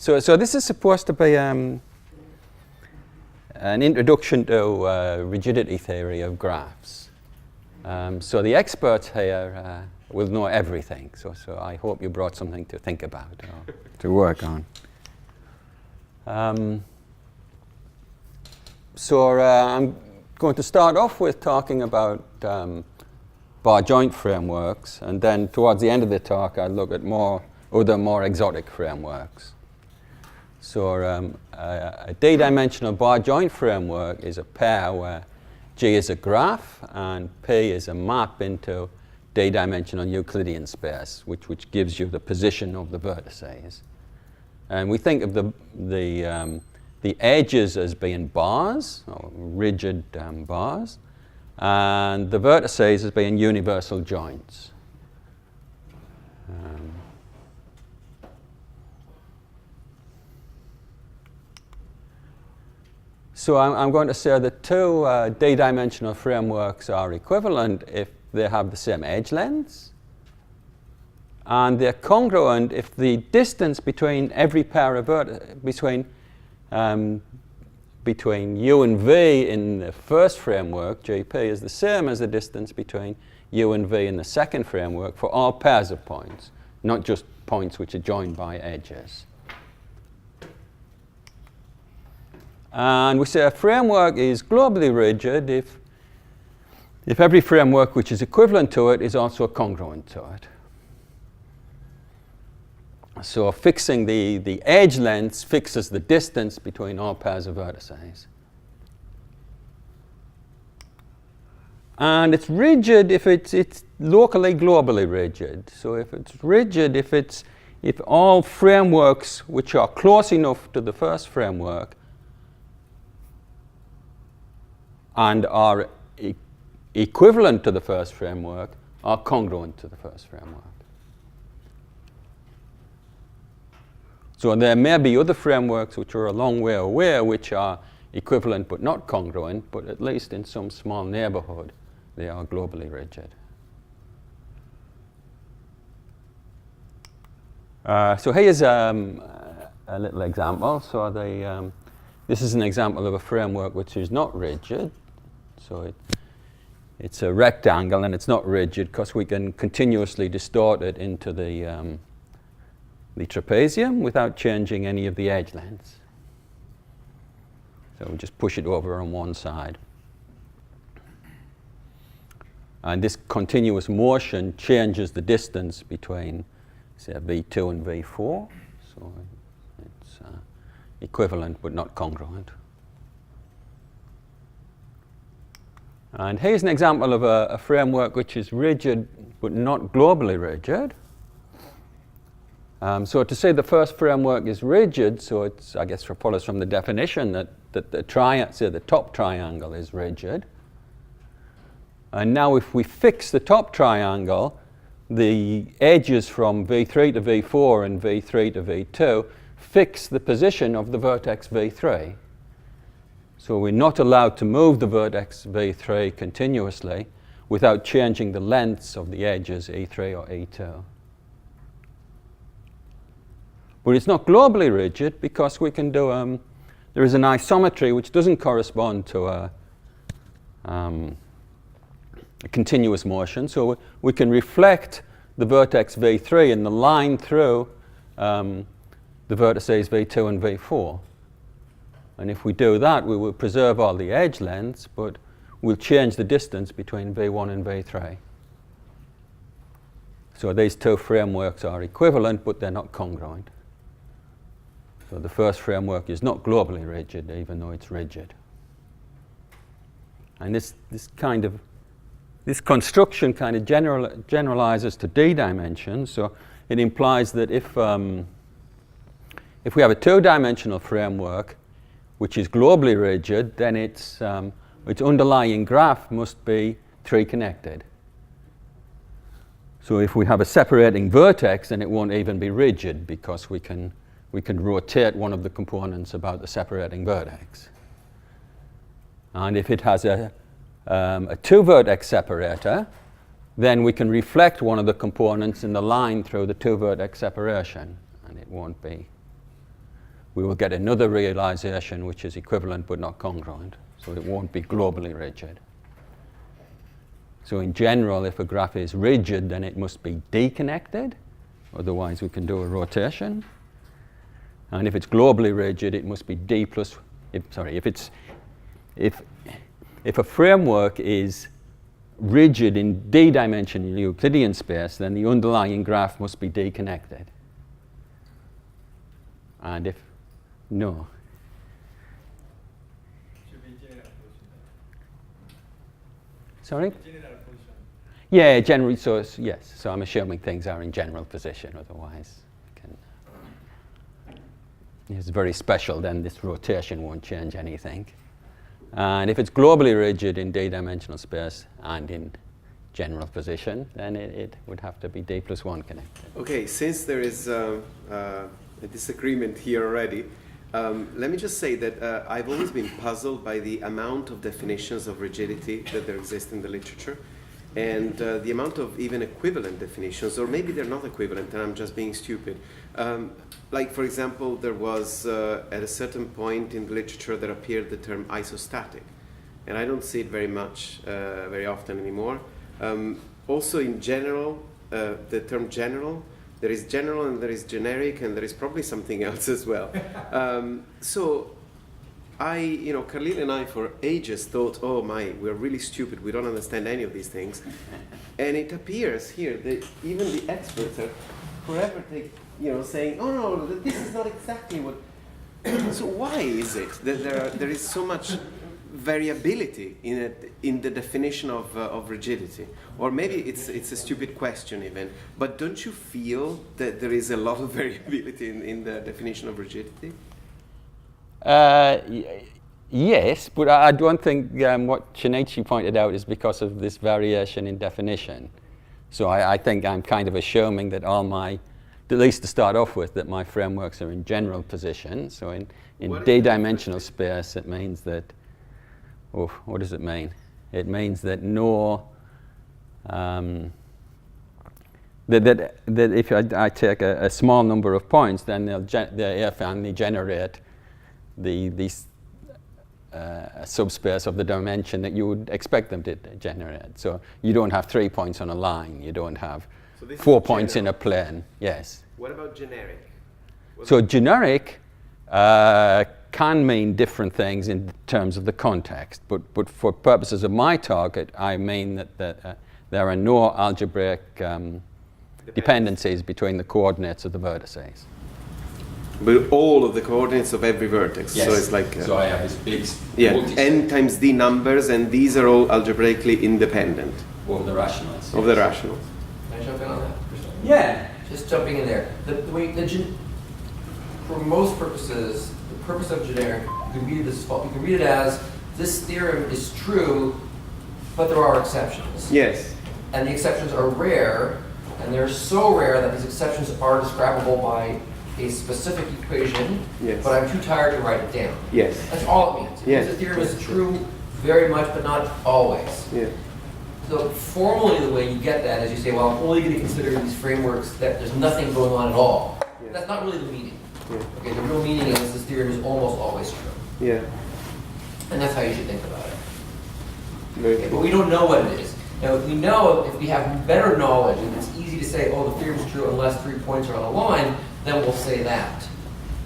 So this is supposed to be an introduction to rigidity theory of graphs. So the experts here will know everything. So I hope you brought something to think about or to work on. So I'm going to start off with talking about bar joint frameworks, and then towards the end of the talk I'll look at other more exotic frameworks. So a d-dimensional bar joint framework is a pair where G is a graph and P is a map into d-dimensional Euclidean space, which gives you the position of the vertices. And we think of the edges as being bars, or rigid bars, and the vertices as being universal joints. So I'm going to say that two d-dimensional frameworks are equivalent if they have the same edge lengths, and they're congruent if the distance between every pair of between U and V in the first framework, GP, is the same as the distance between U and V in the second framework for all pairs of points, not just points which are joined by edges. And we say a framework is globally rigid if every framework which is equivalent to it is also congruent to it. So fixing the edge lengths fixes the distance between all pairs of vertices. And it's rigid if it's locally globally rigid. So if it's rigid, if all frameworks which are close enough to the first framework and are equivalent to the first framework are congruent to the first framework. So there may be other frameworks which are a long way away which are equivalent but not congruent, but at least in some small neighborhood they are globally rigid. So here's a little example. So this is an example of a framework which is not rigid. So it's a rectangle and it's not rigid because we can continuously distort it into the trapezium without changing any of the edge lengths. So we just push it over on one side. And this continuous motion changes the distance between, say, V2 and V4. So it's equivalent but not congruent. And here's an example of a framework which is rigid but not globally rigid. So to say the first framework is rigid, so it's, I guess, follows from the definition that the top triangle is rigid. And now if we fix the top triangle, the edges from V3 to V4 and V3 to V2 fix the position of the vertex V3. So we're not allowed to move the vertex V3 continuously without changing the lengths of the edges E3 or E2. But it's not globally rigid because we can do, there is an isometry which doesn't correspond to a continuous motion. So we can reflect the vertex V3 in the line through the vertices V2 and V4. And if we do that, we will preserve all the edge lengths, but we'll change the distance between V1 and V3. So these two frameworks are equivalent, but they're not congruent. So the first framework is not globally rigid, even though it's rigid. And this construction kind of generalizes to d dimensions. So it implies that if we have a two-dimensional framework which is globally rigid, then its underlying graph must be three-connected. So if we have a separating vertex, then it won't even be rigid because we can rotate one of the components about the separating vertex. And if it has a two-vertex separator, then we can reflect one of the components in the line through the two-vertex separation, and it won't be we will get another realization which is equivalent but not congruent. So it won't be globally rigid. So in general, if a graph is rigid, then it must be deconnected. Otherwise, we can do a rotation. And if it's globally rigid, it must be D plus, if a framework is rigid in D-dimensional Euclidean space, then the underlying graph must be deconnected. And if no. Sorry? Yeah, generally, so yes. So I'm assuming things are in general position, otherwise it's very special, then this rotation won't change anything. And if it's globally rigid in D-dimensional space and in general position, then it would have to be D plus 1 connected. Okay, since there is a disagreement here already, let me just say that I've always been puzzled by the amount of definitions of rigidity that there exist in the literature, and the amount of even equivalent definitions, or maybe they're not equivalent and I'm just being stupid. Like, for example, there was at a certain point in the literature that appeared the term isostatic, and I don't see it very much, very often anymore. Also in general, the term general, there is general and there is generic and there is probably something else as well. So Khalil and I for ages thought, oh my, we're really stupid, we don't understand any of these things. And it appears here that even the experts are forever saying, oh no, this is not exactly what. So why is it that there is so much variability in the definition of rigidity? Or maybe it's a stupid question even, but don't you feel that there is a lot of variability in the definition of rigidity? Yes, but I don't think what Shinichi pointed out is because of this variation in definition. So I think I'm kind of assuming that at least to start off with, that my frameworks are in general position. So in D-dimensional space, it means that, what does it mean? It means that that if I take a small number of points, then they'll finally generate the subspace of the dimension that you would expect them to generate. So you don't have 3 points on a line. You don't have 4 points in a plane. Yes. What about generic? So generic can mean different things in terms of the context, but for purposes of my target, I mean that there are no algebraic dependencies between the coordinates of the vertices. But all of the coordinates of every vertex. Yes. So it's like so I have this big n times d numbers, and these are all algebraically independent of the rationals. Of the rationals. Can I jump in on that? Yeah. Just jumping in there. For most purposes, the purpose of generic, you can read it as this theorem is true, but there are exceptions. Yes. And the exceptions are rare, and they're so rare that these exceptions are describable by a specific equation, yes. but I'm too tired to write it down. Yes. That's all it means. Yes. The theorem is true very much, but not always. Yeah. So formally, the way you get that is you say, well, I'm only going to consider these frameworks that there's nothing going on at all. Yeah. That's not really the meaning. Yeah. Okay, the real meaning is this theorem is almost always true. Yeah. And that's how you should think about it. Very okay, but we don't know what it is. Now, if we have better knowledge, and it's easy to say, oh, the theorem is true unless 3 points are on a line, then we'll say that.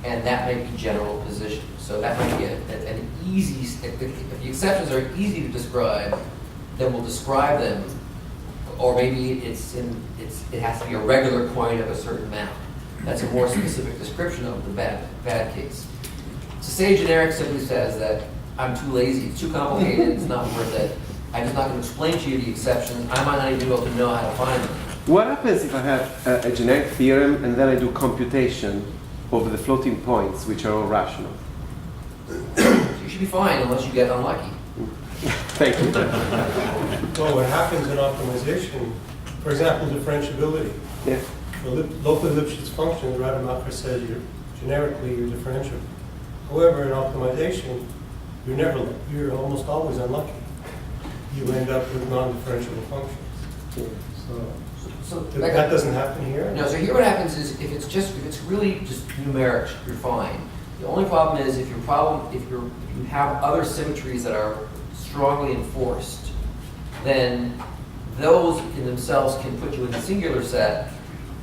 And that might be general position. So that might be an easy, if the exceptions are easy to describe, then we'll describe them. Or maybe it has to be a regular point of a certain amount. That's a more specific description of the bad case. To say generic simply says that I'm too lazy, it's too complicated, it's not worth it. I'm just not going to explain to you the exceptions. I might not even be able to know how to find them. What happens if I have a generic theorem and then I do computation over the floating points, which are all rational? You should be fine unless you get unlucky. Thank you. Well, what happens in optimization, for example, differentiability. Yeah. For local Lipschitz functions, Rademacher says generically you're differentiable. However, in optimization, you're almost always unlucky. You end up with non-differentiable functions. Yeah. So that doesn't happen here? No, so here what happens is if it's really just numeric, you're fine. The only problem is if you have other symmetries that are strongly enforced, then those in themselves can put you in the singular set,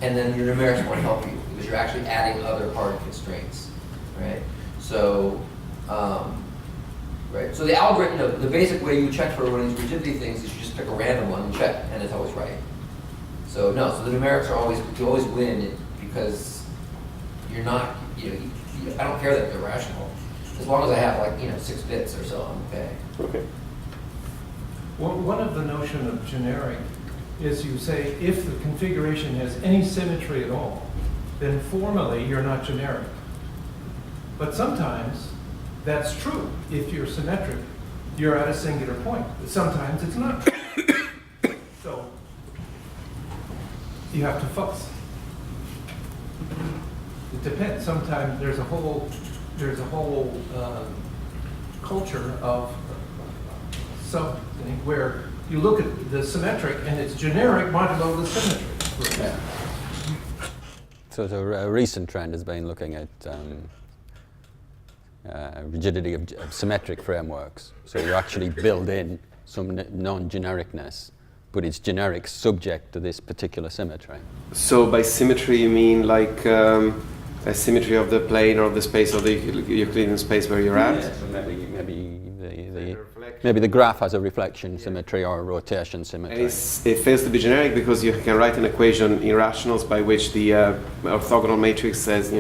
and then your numerics won't help you because you're actually adding other hard constraints, right? So, right. So the algorithm, the basic way you check for one of these rigidity things is you just pick a random one and check, and it's always right. So no, so the numerics are always, you always win because you're not, I don't care that they're rational. As long as I have 6 bits or so, I'm okay. Okay. Well, one of the notion of generic is you say if the configuration has any symmetry at all, then formally you're not generic. But sometimes that's true. If you're symmetric, you're at a singular point. But sometimes it's not. So you have to fuss. It depends. Sometimes there's a whole culture of something where you look at the symmetric and it's generic modulo the symmetry. Yeah. So a recent trend has been looking at rigidity of symmetric frameworks. So you actually build in some non-genericness, but it's generic subject to this particular symmetry. So by symmetry you mean like a symmetry of the plane or of the space or the Euclidean space where you're at? Yeah, so maybe the graph has a reflection symmetry or a rotation symmetry. And it fails to be generic because you can write an equation in rationals by which the orthogonal matrix says,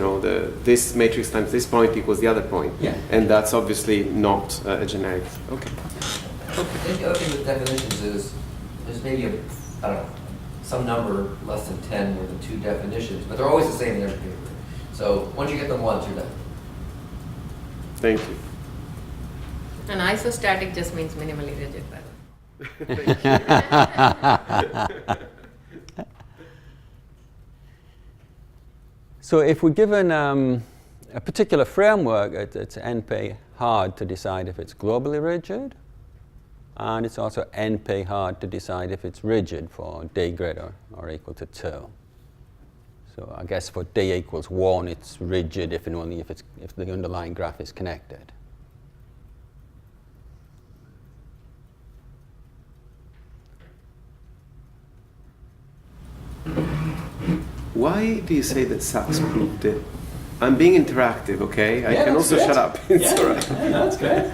this matrix times this point equals the other point. Yeah. And that's obviously not a generic. Okay. I think the other thing with definitions is there's maybe some number less than 10 more than 2 definitions, but they're always the same in every paper. So once you get them once, you're done. Thank you. And isostatic just means minimally rigid, by the way. So if we're given a particular framework, it's NP hard to decide if it's globally rigid, and it's also NP hard to decide if it's rigid for d greater or equal to 2. So I guess for d equals 1, it's rigid if and only if the underlying graph is connected. Why do you say that Sachs proved it? I'm being interactive, okay? I can also shut up. It's all right. Yeah, that's great.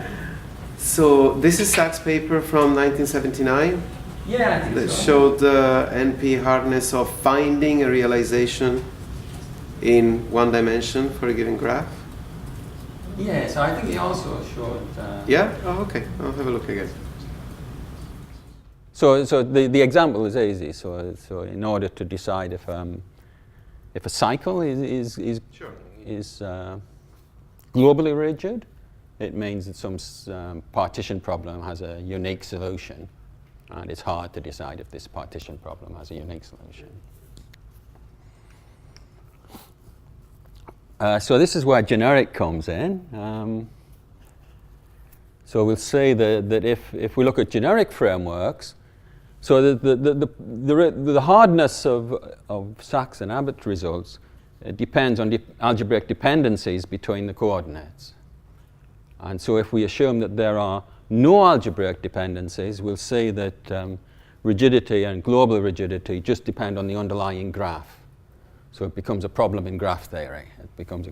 So this is Sachs' paper from 1979 Yeah, I think that so. showed the NP hardness of finding a realization in one dimension for a given graph. Yeah, so I think he also showed... Yeah? Oh, okay. I'll have a look again. So the example is easy. So in order to decide if a cycle is globally rigid, it means that some partition problem has a unique solution, and it's hard to decide if this partition problem has a unique solution. So this is where generic comes in. So we'll say that if we look at generic frameworks, so the hardness of Sachs and Abbott results depends on the algebraic dependencies between the coordinates. And so if we assume that there are no algebraic dependencies, we'll see that rigidity and global rigidity just depend on the underlying graph. So it becomes a problem in graph theory. It becomes,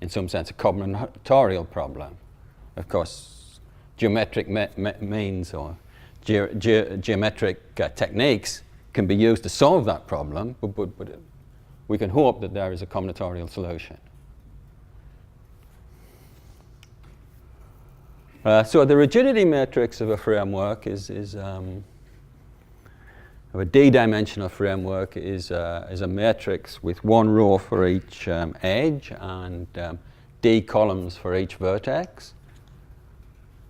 in some sense, a combinatorial problem. Of course, geometric means or geometric techniques can be used to solve that problem, but we can hope that there is a combinatorial solution. So the rigidity matrix of a framework is of a d-dimensional framework is a matrix with one row for each edge and d columns for each vertex.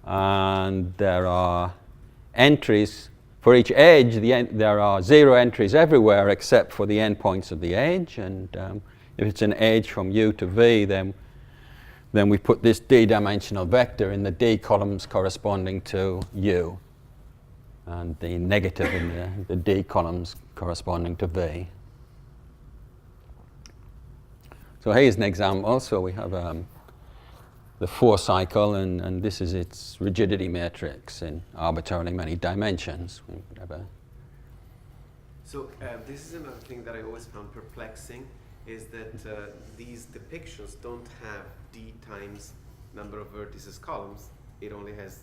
And there are entries for each edge. There are 0 entries everywhere except for the endpoints of the edge. And if it's an edge from u to v, then we put this d-dimensional vector in the d columns corresponding to u, and the negative in the d columns corresponding to v. So here's an example. So we have four cycle, and this is its rigidity matrix in arbitrarily many dimensions. Whatever. So this is another thing that I always found perplexing, is that these depictions don't have d times number of vertices columns. It only has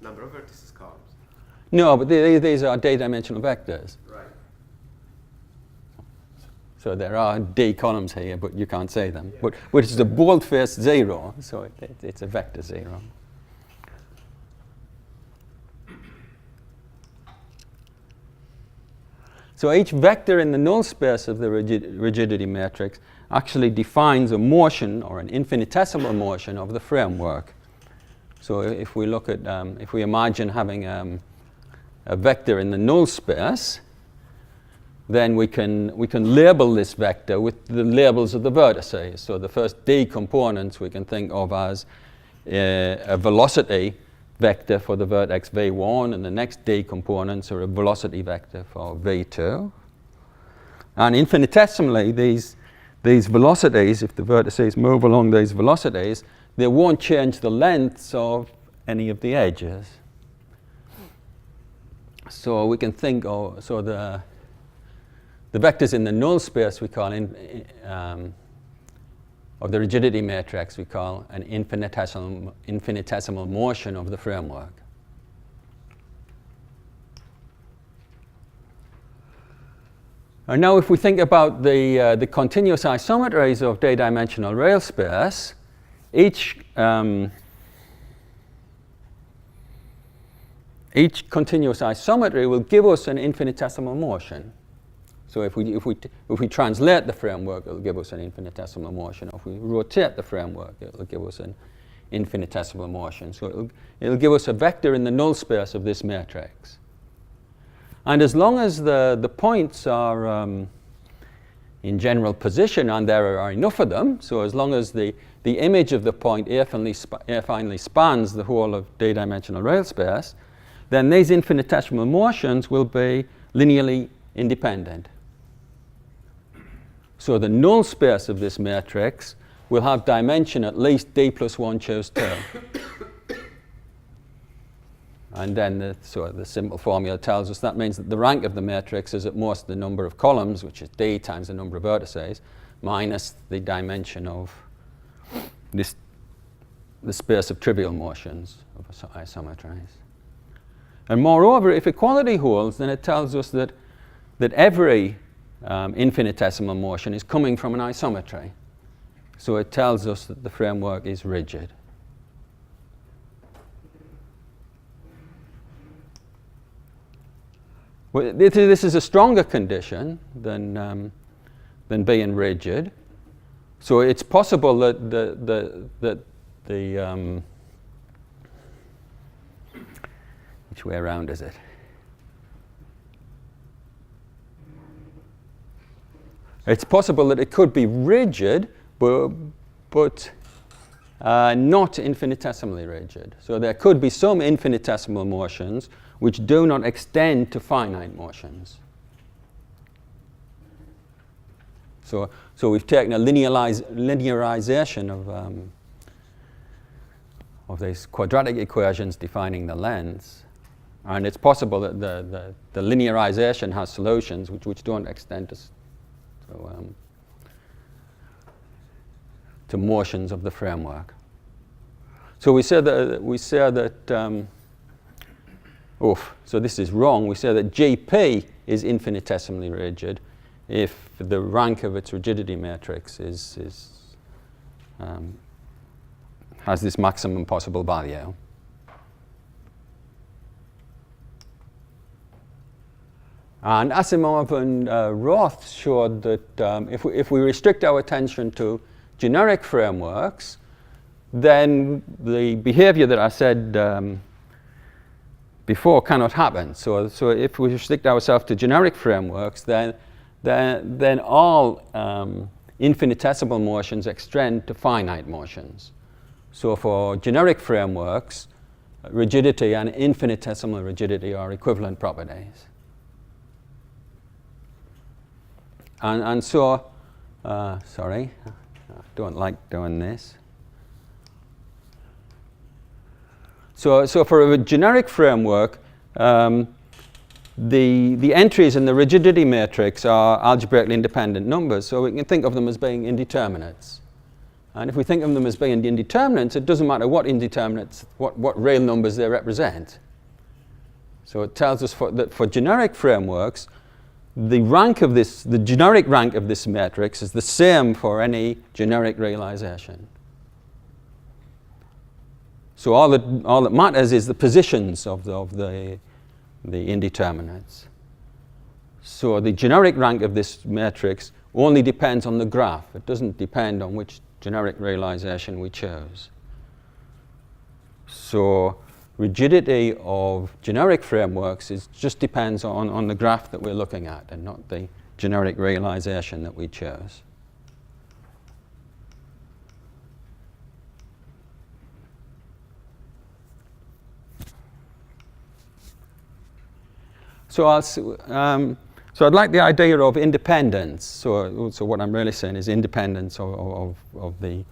number of vertices columns. No, but these are d-dimensional vectors. Right. So there are d columns here, but you can't say them. Yeah. But which is a bold-faced zero, so it's a vector zero. So each vector in the null space of the rigidity matrix actually defines a motion or an infinitesimal motion of the framework. So if we look at, if we imagine having a vector in the null space, then we can label this vector with the labels of the vertices. So the first d components we can think of as a velocity vector for the vertex v1, and the next d components are a velocity vector for v2. And infinitesimally, these velocities, if the vertices move along these velocities, they won't change the lengths of any of the edges. So we can think of, so the vectors in the null space we call of the rigidity matrix we call an infinitesimal motion of the framework. And now if we think about the continuous isometries of d-dimensional rail space, each continuous isometry will give us an infinitesimal motion. So if we translate the framework, it'll give us an infinitesimal motion. If we rotate the framework, it'll give us an infinitesimal motion. So it'll give us a vector in the null space of this matrix. And as long as the points are in general position, and there are enough of them, so as long as the image of the point affinely spans the whole of d-dimensional rail space, then these infinitesimal motions will be linearly independent. So the null space of this matrix will have dimension at least d plus 1 choose 2. And then the simple formula tells us that means that the rank of the matrix is at most the number of columns, which is d times the number of vertices, minus the dimension of the space of trivial motions of isometries. And moreover, if equality holds, then it tells us that every infinitesimal motion is coming from an isometry. So it tells us that the framework is rigid. Well, this is a stronger condition than being rigid. So it's possible that the which way around is it? It's possible that it could be rigid, but not infinitesimally rigid. So there could be some infinitesimal motions which do not extend to finite motions. So we've taken a linearization of these quadratic equations defining the lengths, and it's possible that the linearization has solutions which don't extend to motions of the framework. So we say that so this is wrong. We say that GP is infinitesimally rigid if the rank of its rigidity matrix has this maximum possible value. And Asimov and Roth showed that if we restrict our attention to generic frameworks, then the behavior that I said before cannot happen. So if we restrict ourselves to generic frameworks, then all infinitesimal motions extend to finite motions. So for generic frameworks, rigidity and infinitesimal rigidity are equivalent properties. And so, sorry, I don't like doing this. So for a generic framework, the entries in the rigidity matrix are algebraically independent numbers, so we can think of them as being indeterminates. And if we think of them as being indeterminates, it doesn't matter what indeterminates, what real numbers they represent. So it tells us that for generic frameworks, the generic rank of this matrix is the same for any generic realization. So all that matters is the positions of the indeterminates. So the generic rank of this matrix only depends on the graph. It doesn't depend on which generic realization we chose. So rigidity of generic frameworks just depends on the graph that we're looking at and not the generic realization that we chose. So I'd like the idea of independence. So what I'm really saying is independence of the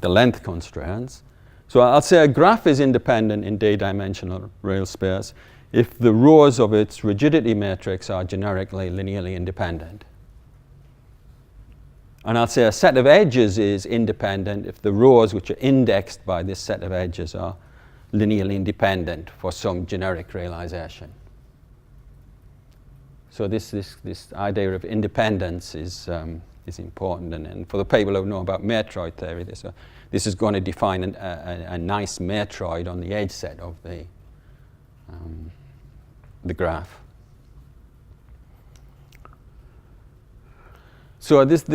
length constraints. So I'll say a graph is independent in d-dimensional real space if the rows of its rigidity matrix are generically linearly independent. And I'll say a set of edges is independent if the rows which are indexed by this set of edges are linearly independent for some generic realization. So this idea of independence is important, and for the people who know about matroid theory, this is going to define a nice matroid on the edge set of the graph. So this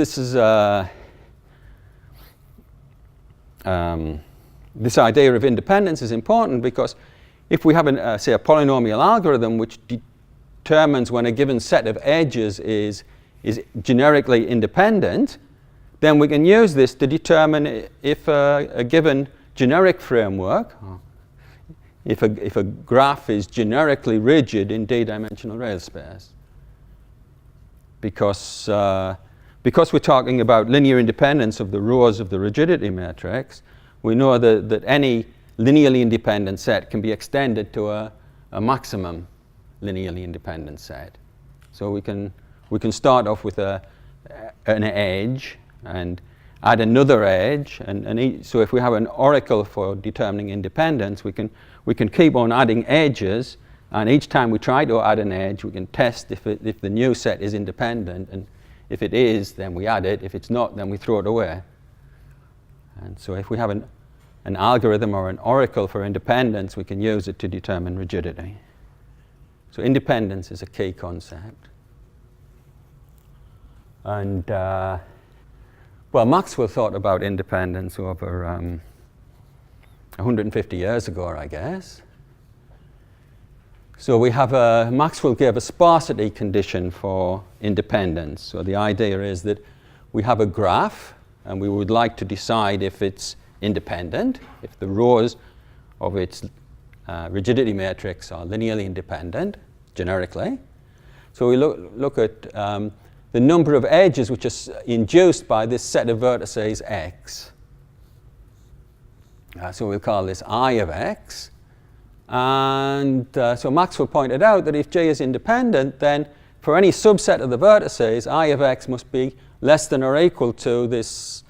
idea of independence is important because if we have, say, a polynomial algorithm which determines when a given set of edges is generically independent, then we can use this to determine if a given generic framework, if a graph is generically rigid in d-dimensional real space. Because we're talking about linear independence of the rows of the rigidity matrix, we know that any linearly independent set can be extended to a maximum linearly independent set. So we can start off with an edge and add another edge, so if we have an oracle for determining independence, we can keep on adding edges, and each time we try to add an edge, we can test if the new set is independent, and if it is, then we add it. If it's not, then we throw it away. And so if we have an algorithm or an oracle for independence, we can use it to determine rigidity. So independence is a key concept. And Maxwell thought about independence over 150 years ago, I guess. So we have Maxwell gave a sparsity condition for independence. So the idea is that we have a graph, and we would like to decide if it's independent, if the rows of its rigidity matrix are linearly independent, generically. So we look at the number of edges which are induced by this set of vertices x. So we'll call this I of x. And so Maxwell pointed out that if J is independent, then for any subset of the vertices, I of x must be less than or equal to this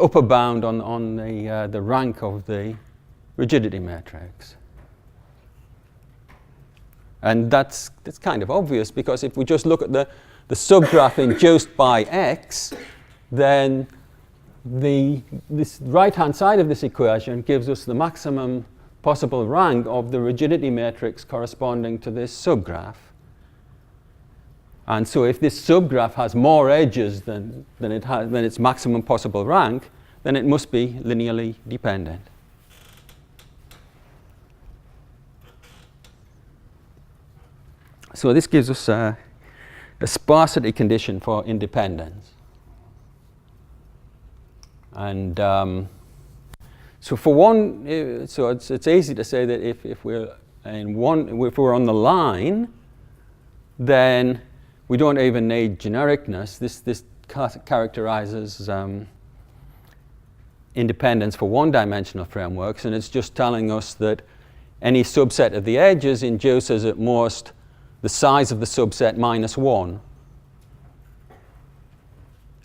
upper bound on the rank of the rigidity matrix. And that's kind of obvious, because if we just look at the subgraph induced by x, then this right-hand side of this equation gives us the maximum possible rank of the rigidity matrix corresponding to this subgraph. And so if this subgraph has more edges than its maximum possible rank, then it must be linearly dependent. So this gives us a sparsity condition for independence. And so for one, so it's easy to say that if we're on the line, then we don't even need genericness. This characterizes independence for one-dimensional frameworks, and it's just telling us that any subset of the edges induces at most the size of the subset minus 1.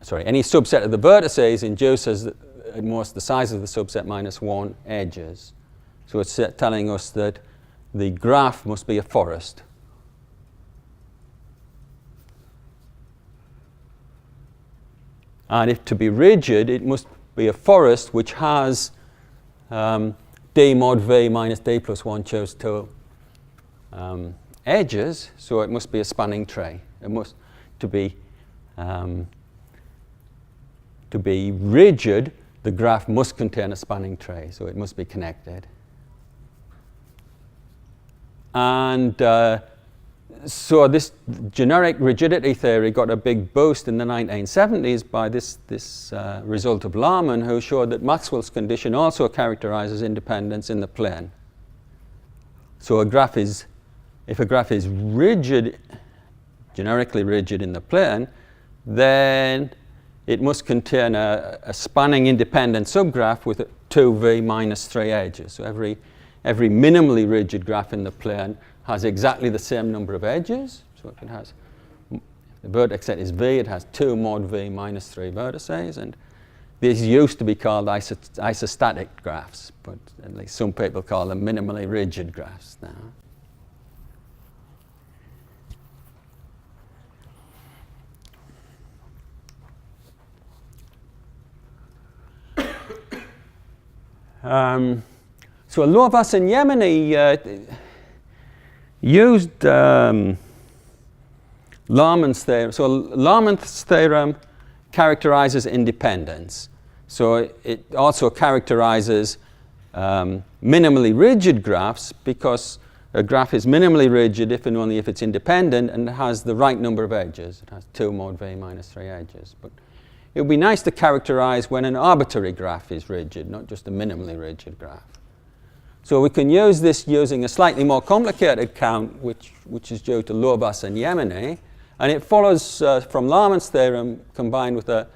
Sorry, any subset of the vertices induces at most the size of the subset minus 1 edges. So it's telling us that the graph must be a forest. And if to be rigid, it must be a forest which has d mod v minus d plus 1 chose 2 edges, so it must be a spanning tree. It must, to be rigid, the graph must contain a spanning tree, so it must be connected. And so this generic rigidity theory got a big boost in the 1970s by this result of Laman, who showed that Maxwell's condition also characterizes independence in the plane. So if a graph is rigid, generically rigid in the plane, then it must contain a spanning independent subgraph with 2v minus 3 edges. So every minimally rigid graph in the plane has exactly the same number of edges. So if it has, the vertex set is v, it has 2 mod v minus 3 vertices, and these used to be called isostatic graphs, but at least some people call them minimally rigid graphs now. So Lovaas and Yemeni used Laman's theorem. So Laman's theorem characterizes independence. So it also characterizes minimally rigid graphs, because a graph is minimally rigid if and only if it's independent and has the right number of edges. It has 2 mod v minus 3 edges. But it would be nice to characterize when an arbitrary graph is rigid, not just a minimally rigid graph. So we can use this using a slightly more complicated count, which is due to Lovaas and Yemeni, and it follows from Laman's theorem combined with a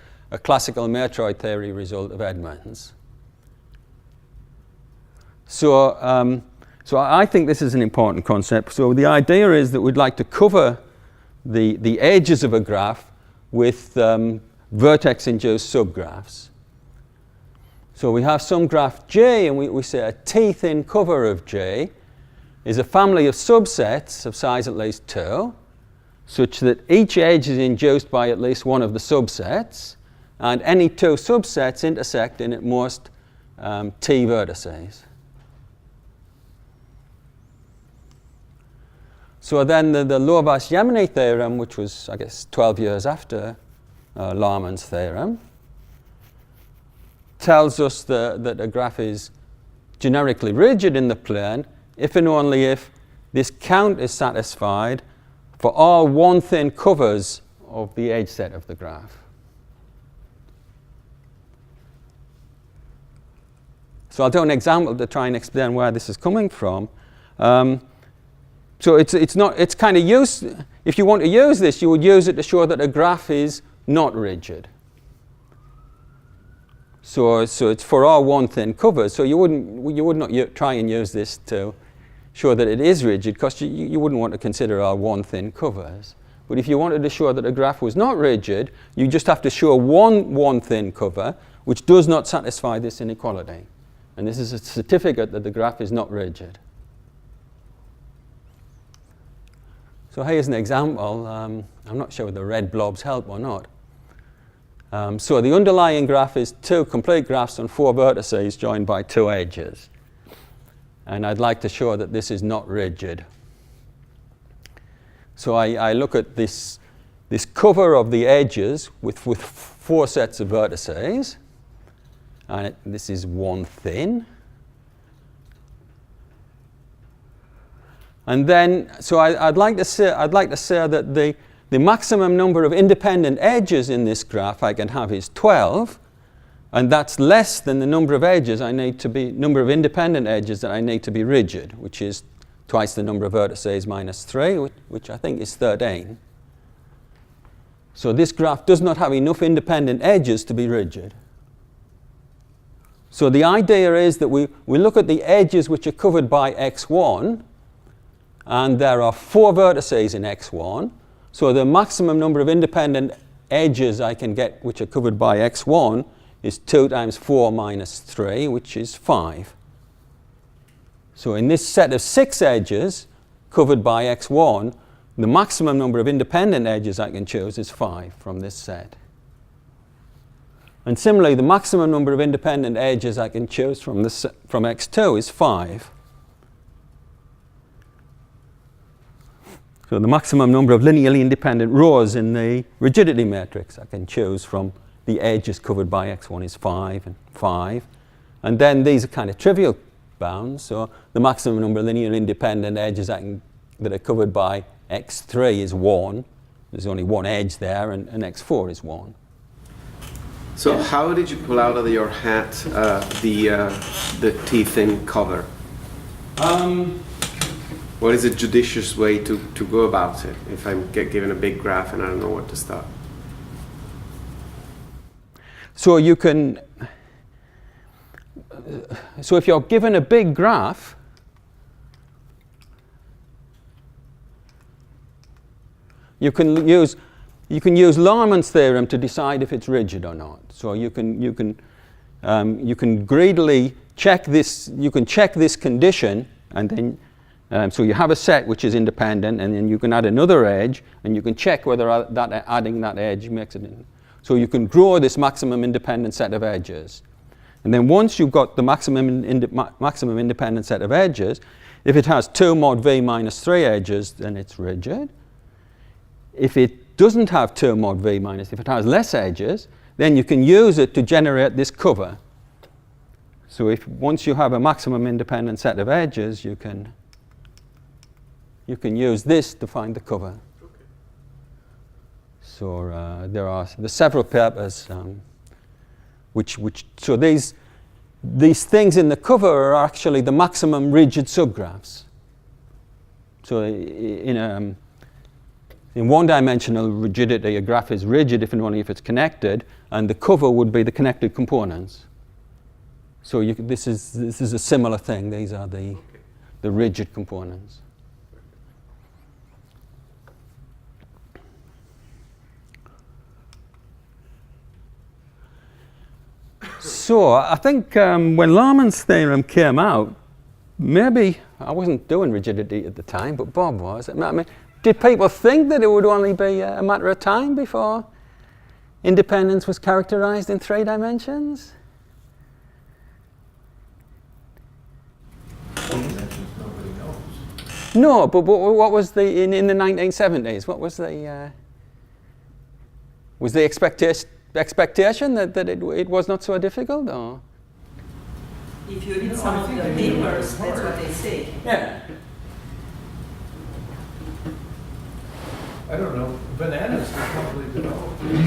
classical matroid theory result of Edmonds. So I think this is an important concept. So the idea is that we'd like to cover the edges of a graph with vertex-induced subgraphs. So we have some graph J, and we say a T-thin cover of J is a family of subsets of size at least 2, such that each edge is induced by at least one of the subsets, and any 2 subsets intersect in at most T vertices. So then the Lovaas-Yemeni theorem, which was, I guess, 12 years after Laman's theorem, tells us that a graph is generically rigid in the plane if and only if this count is satisfied for all one-thin covers of the edge set of the graph. So I'll do an example to try and explain where this is coming from. So it's kind of used. If you want to use this, you would use it to show that a graph is not rigid. So it's for all one-thin covers. So you would not try and use this to show that it is rigid, because you wouldn't want to consider all one-thin covers. But if you wanted to show that a graph was not rigid, you just have to show one thin cover which does not satisfy this inequality. And this is a certificate that the graph is not rigid. So here's an example. I'm not sure whether the red blobs help or not. So the underlying graph is 2 complete graphs on 4 vertices joined by 2 edges. And I'd like to show that this is not rigid. So I look at this cover of the edges with 4 sets of vertices. And this is one thin. And then, so I'd like to say that the maximum number of independent edges in this graph I can have is 12, and that's less than the number of edges number of independent edges that I need to be rigid, which is twice the number of vertices minus 3, which I think is 13. So this graph does not have enough independent edges to be rigid. So the idea is that we look at the edges which are covered by x1, and there are 4 vertices in x1. So the maximum number of independent edges I can get which are covered by x1 is 2 times 4 minus 3, which is 5. So in this set of 6 edges covered by x1, the maximum number of independent edges I can choose is 5 from this set. And similarly, the maximum number of independent edges I can choose from x2 is 5. So the maximum number of linearly independent rows in the rigidity matrix I can choose from the edges covered by x1 is 5 and 5. And then these are kind of trivial bounds. So the maximum number of linearly independent edges that are covered by x3 is 1. There's only one edge there, and x4 is 1. So how did you pull out of your hat the T-thin cover? What is a judicious way to go about it if I'm given a big graph and I don't know where to start? So you can, so if you're given a big graph, you can use Laman's theorem to decide if it's rigid or not. So you can greedily check this. You can check this condition, and then so you have a set which is independent, and then you can add another edge, and you can check whether adding that edge makes it. So you can draw this maximum independent set of edges, and then once you've got the maximum independent set of edges, if it has 2 mod v minus 3 edges, then it's rigid. If it doesn't have 2 mod v minus, if it has less edges, then you can use it to generate this cover. So once you have a maximum independent set of edges, you can use this to find the cover. Okay. So there's several papers so these things in the cover are actually the maximum rigid subgraphs. So in one-dimensional rigidity, a graph is rigid if and only if it's connected, and the cover would be the connected components. So this is a similar thing. These are the rigid components. So I think when Laman's theorem came out, maybe I wasn't doing rigidity at the time, but Bob was. I mean, did people think that it would only be a matter of time before independence was characterized in 3 dimensions? Nobody knows. No, but what was in the 1970s? What was the expectation that it was not so difficult, or? If you read some of the papers, that's what they say. Yeah. I don't know. Bananas were probably developed in the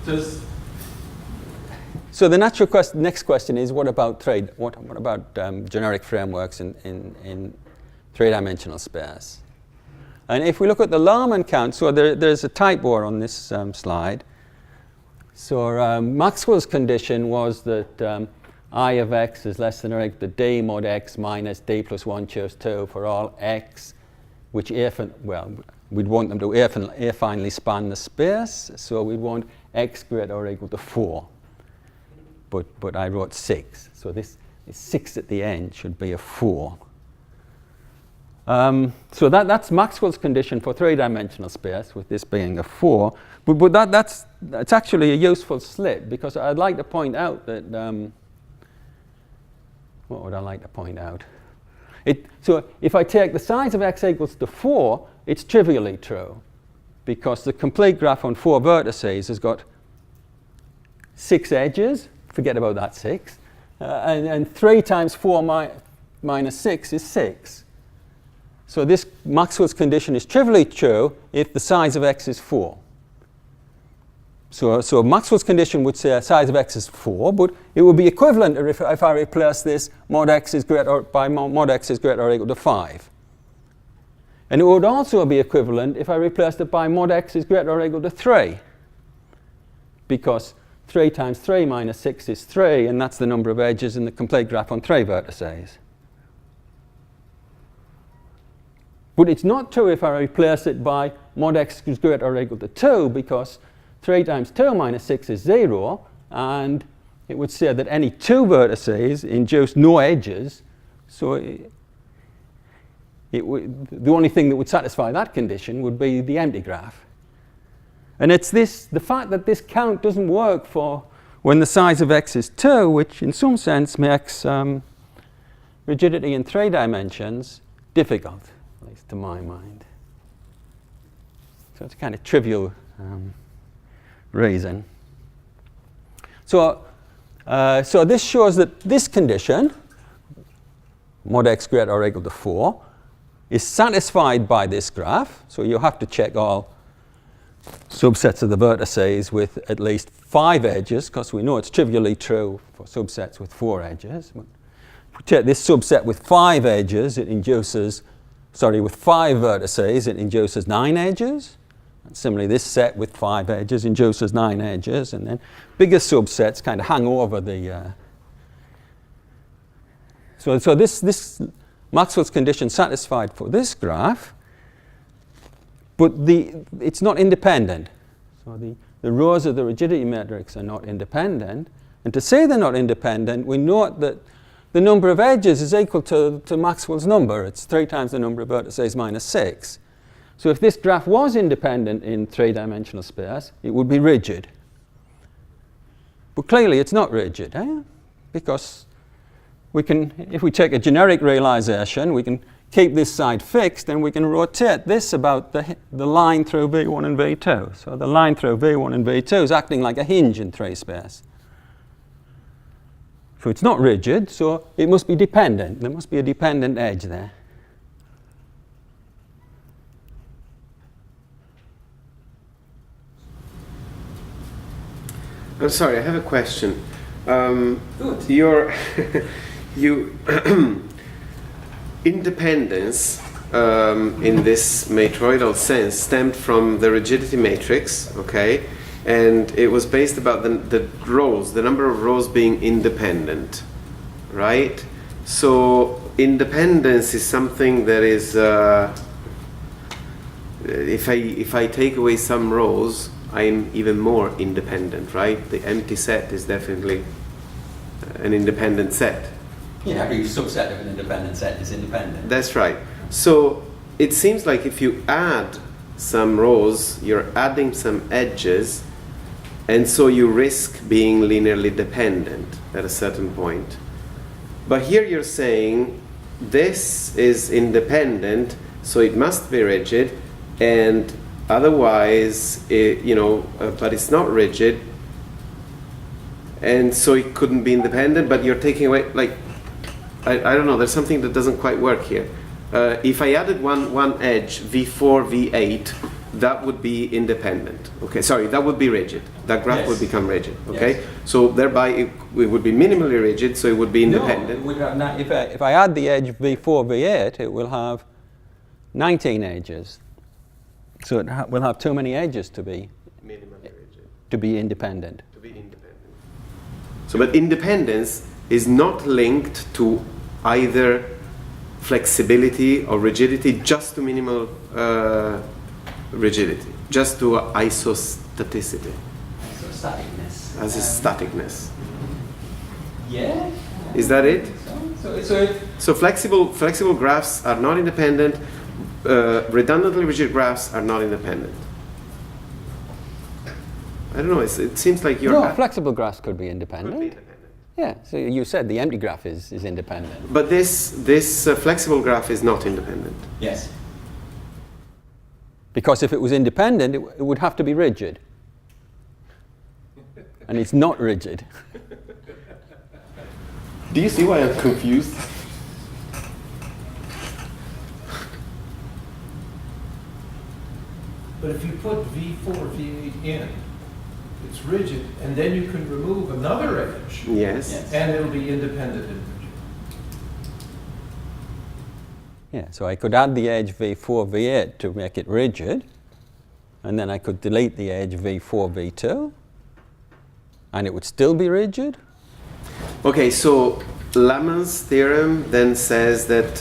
70s. So the natural next question is, what about generic frameworks in 3-dimensional space? And if we look at the Laman count, so there's a typo on this slide. So Maxwell's condition was that I of x is less than or equal to d mod x minus d plus 1 choose 2 for all x, which we'd want them to affinely span the space. So we'd want x greater or equal to 4. But I wrote 6. So this 6 at the end should be a 4. So that's Maxwell's condition for 3-dimensional space, with this being a 4. But that's actually a useful slip, because I'd like to point out that what would I like to point out? So if I take the size of x equals to 4, it's trivially true, because the complete graph on 4 vertices has got 6 edges. Forget about that 6. And 3 times 4 minus 6 is 6. So this Maxwell's condition is trivially true if the size of x is 4. So Maxwell's condition would say size of x is 4, but it would be equivalent if I replace this mod x is greater by mod x is greater or equal to 5. And it would also be equivalent if I replaced it by mod x is greater or equal to 3. Because 3 times 3 minus 6 is 3, and that's the number of edges in the complete graph on 3 vertices. But it's not true if I replace it by mod x is greater or equal to 2, because 3 times 2 minus 6 is 0, and it would say that any 2 vertices induce no edges, so the only thing that would satisfy that condition would be the empty graph. And it's the fact that this count doesn't work for when the size of x is 2, which in some sense makes rigidity in 3 dimensions difficult, at least to my mind. So it's a kind of trivial reason. So this shows that this condition, mod x greater or equal to 4, is satisfied by this graph. So you have to check all subsets of the vertices with at least 5 edges, because we know it's trivially true for subsets with 4 edges. If we take this subset with 5 edges, it induces, with 5 vertices, it induces 9 edges. And similarly, this set with 5 edges induces 9 edges, and then bigger subsets kind of hang over the. So this Maxwell's condition satisfied for this graph, but it's not independent. So the rows of the rigidity matrix are not independent, and to say they're not independent, we note that the number of edges is equal to Maxwell's number. It's 3 times the number of vertices minus 6. So if this graph was independent in 3-dimensional space, it would be rigid. But clearly it's not rigid, because we can, if we take a generic realization, we can keep this side fixed, and we can rotate this about the line through V1 and V2. So the line through V1 and V2 is acting like a hinge in 3 space. So it's not rigid, so it must be dependent. There must be a dependent edge there. I'm sorry, I have a question. Good. You independence in this matroidal sense stemmed from the rigidity matrix, okay? And it was based about the rows, the number of rows being independent, right? So independence is something that is, if I take away some rows, I'm even more independent, right? The empty set is definitely an independent set. Yeah, every subset of an independent set is independent. That's right. So it seems like if you add some rows, you're adding some edges, and so you risk being linearly dependent at a certain point. But here you're saying this is independent, so it must be rigid, and otherwise, but it's not rigid, and so it couldn't be independent, but you're taking away, I don't know, there's something that doesn't quite work here. If I added one edge, V4, V8, that would be independent. Okay, sorry, that would be rigid. That graph would become rigid. Okay, so thereby it would be minimally rigid, so it would be independent. No, if I add the edge V4, V8, it will have 19 edges. So it will have too many edges to be Minimally rigid. To be independent. To be independent. So, but independence is not linked to either flexibility or rigidity, just to minimal rigidity, just to isostaticity. Isostaticness. As is staticness. Yeah. Is that it? So flexible graphs are not independent. Redundantly rigid graphs are not independent. I don't know. It seems like you're. No, flexible graphs could be independent. Could be independent. Yeah. So you said the empty graph is independent. But this flexible graph is not independent. yes. Because if it was independent, it would have to be rigid. And it's not rigid. Do you see why I'm confused? But if you put V4, V8 in, it's rigid, and then you can remove another edge, Yes. and it'll be independent and rigid. Yeah, so I could add the edge V4, V8 to make it rigid, and then I could delete the edge V4, V2, and it would still be rigid? Okay, so Laman's theorem then says that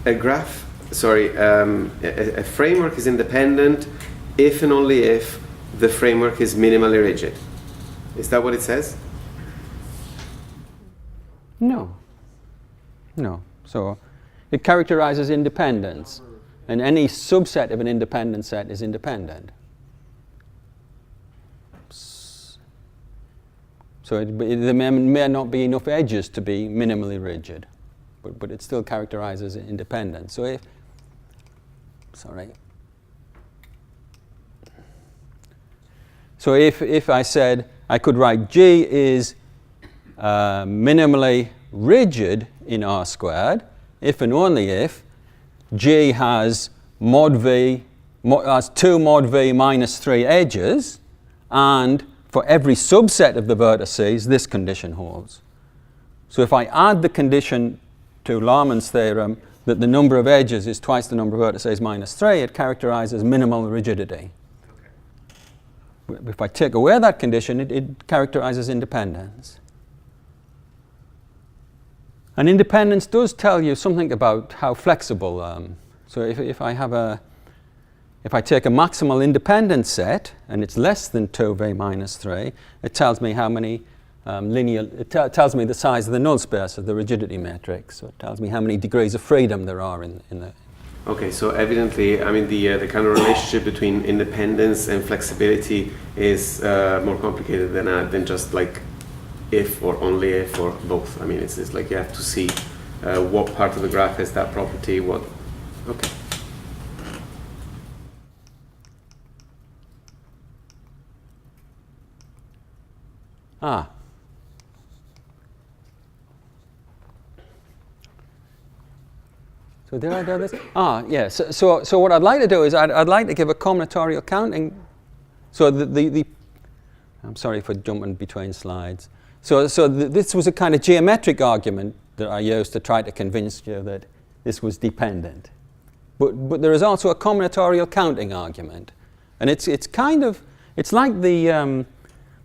a framework is independent if and only if the framework is minimally rigid. Is that what it says? No. No. So it characterizes independence, and any subset of an independent set is independent. So there may not be enough edges to be minimally rigid, but it still characterizes independence. So if I said I could write G is minimally rigid in R squared, if and only if G has mod V, has 2 mod V minus 3 edges, and for every subset of the vertices, this condition holds. So if I add the condition to Laman's theorem that the number of edges is twice the number of vertices minus 3, it characterizes minimal rigidity. If I take away that condition, it characterizes independence. And independence does tell you something about how flexible. So if I take a maximal independent set and it's less than 2V minus 3, it tells me how many it tells me the size of the null space of the rigidity matrix. So it tells me how many degrees of freedom there are in the. Okay, so evidently, I mean, the kind of relationship between independence and flexibility is more complicated than just like if or only if or both. I mean, it's like you have to see what part of the graph has that property. What? Okay. So did I do this? Yeah. So what I'd like to do is I'd like to give a combinatorial counting. So I'm sorry for jumping between slides. So this was a kind of geometric argument that I used to try to convince you that this was dependent. But there is also a combinatorial counting argument, and it's like the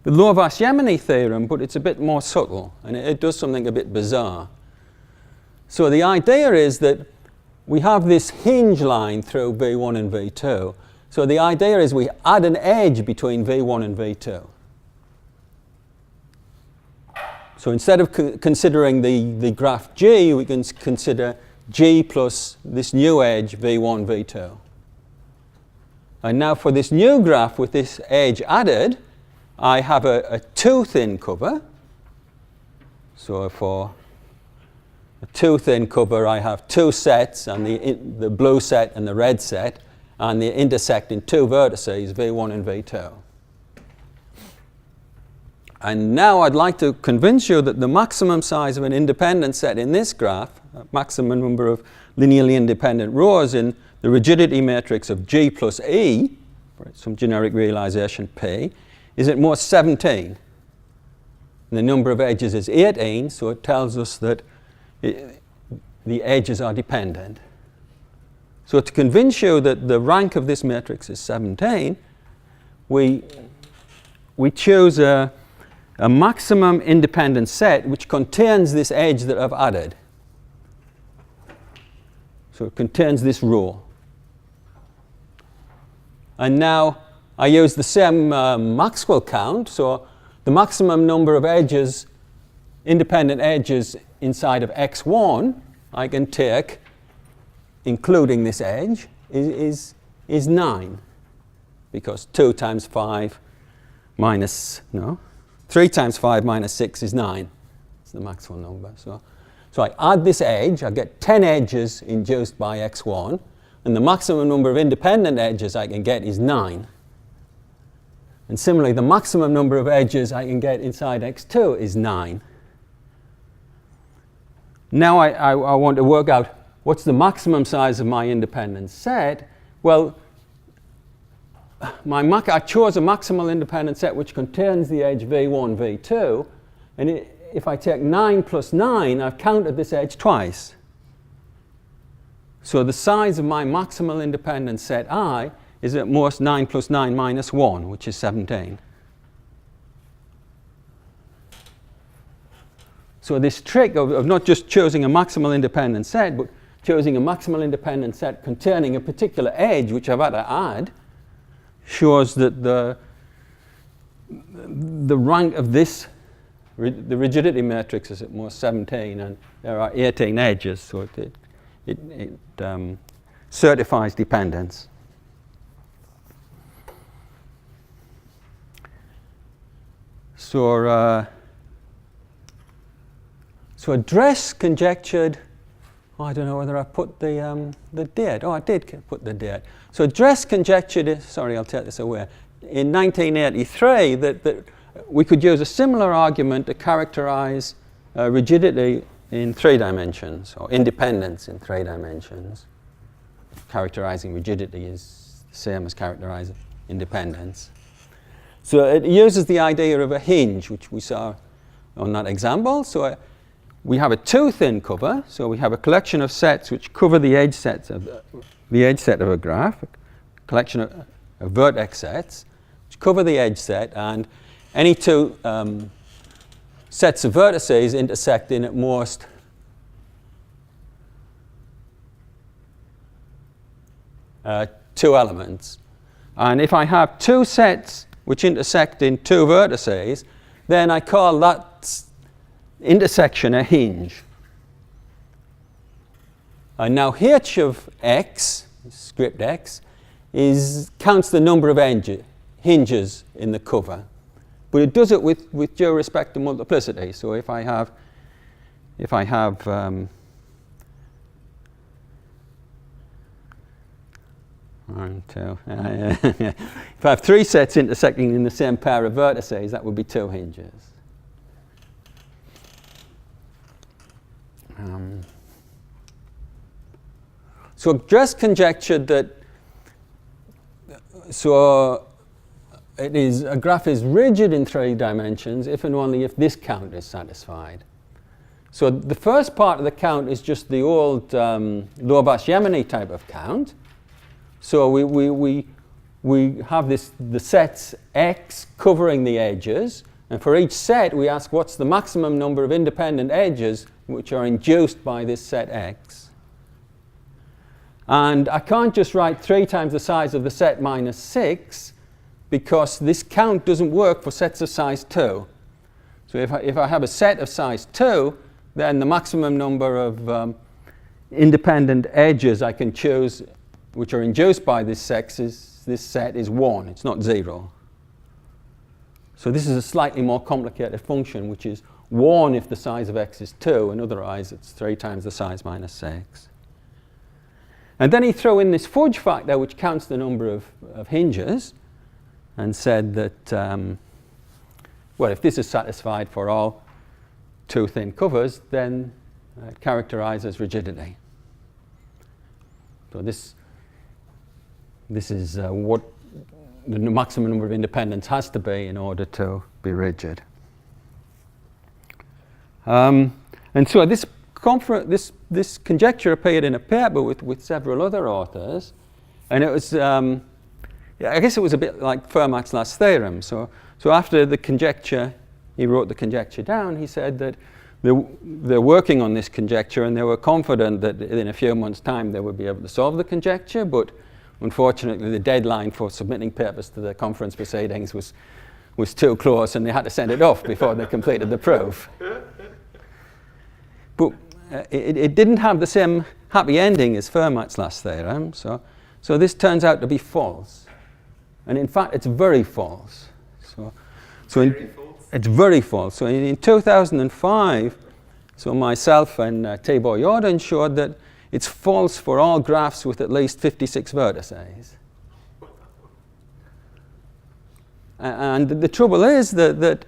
Louvre-Yemeni theorem, but it's a bit more subtle, and it does something a bit bizarre. So the idea is that we have this hinge line through V1 and V2. So the idea is we add an edge between V1 and V2. So instead of considering the graph G, we can consider G plus this new edge V1, V2. And now for this new graph with this edge added, I have a too-thin cover. So for a too-thin cover, I have two sets, and the blue set and the red set, and they intersect in two vertices, V1 and V2. And now I'd like to convince you that the maximum size of an independent set in this graph, maximum number of linearly independent rows in the rigidity matrix of G plus E, for some generic realization P, is at most 17. And the number of edges is 18, so it tells us that the edges are dependent. So to convince you that the rank of this matrix is 17, we choose a maximum independent set which contains this edge that I've added. So it contains this row. And now I use the same Maxwell count, so the maximum number of edges, independent edges inside of x1, I can take, including this edge, is 9. Because 2 times 5 minus, 3 times 5 minus 6 is 9. It's the Maxwell number. So I add this edge, I get 10 edges induced by x1, and the maximum number of independent edges I can get is 9. And similarly, the maximum number of edges I can get inside x2 is 9. Now I want to work out what's the maximum size of my independent set. Well, I chose a maximal independent set which contains the edge V1, V2, and if I take 9 plus 9, I've counted this edge twice. So the size of my maximal independent set I is at most 9 plus 9 minus 1, which is 17. So this trick of not just choosing a maximal independent set, but choosing a maximal independent set containing a particular edge which I've had to add, shows that the rank of this, the rigidity matrix is at most 17, and there are 18 edges, so it certifies dependence. So Dress conjectured, I don't know whether I put the date. Oh, I did put the date. So Dress conjectured, sorry, I'll take this away, in 1983 that we could use a similar argument to characterize rigidity in 3 dimensions, or independence in 3 dimensions. Characterizing rigidity is the same as characterizing independence. So it uses the idea of a hinge, which we saw on that example. So we have a too-thin cover, so we have a collection of sets which cover the edge sets of the edge set of a graph, a collection of vertex sets which cover the edge set, and any 2 sets of vertices intersecting at most two elements. And if I have 2 sets which intersect in 2 vertices, then I call that intersection a hinge. And now h of x, script x, counts the number of hinges in the cover. But it does it with due respect to multiplicity. So if I have 1, 2, if I have 3 sets intersecting in the same pair of vertices, that would be 2 hinges. So Dress conjectured that a graph is rigid in 3 dimensions if and only if this count is satisfied. So the first part of the count is just the old Lovász-Jemeny type of count. So we have the sets x covering the edges, and for each set we ask what's the maximum number of independent edges which are induced by this set x. And I can't just write 3 times the size of the set minus 6, because this count doesn't work for sets of size 2. So if I have a set of size 2, then the maximum number of independent edges I can choose which are induced by this set is 1. It's not 0. So this is a slightly more complicated function, which is 1 if the size of x is 2, and otherwise it's 3 times the size minus 6. And then he threw in this fudge factor, which counts the number of hinges, and said that, well, if this is satisfied for all 2 thin covers, then it characterizes rigidity. So this is what the maximum number of independents has to be in order to be rigid. And so this conjecture appeared in a paper with several other authors, and it was, I guess it was a bit like Fermat's last theorem. So after the conjecture, he wrote the conjecture down, he said that they're working on this conjecture, and they were confident that in a few months' time they would be able to solve the conjecture, but unfortunately the deadline for submitting papers to the conference proceedings was too close, and they had to send it off before they completed the proof. But it didn't have the same happy ending as Fermat's last theorem, so this turns out to be false. And in fact, it's very false. It's very false. So in 2005, so myself and Tibor Jordan showed that it's false for all graphs with at least 56 vertices. And the trouble is that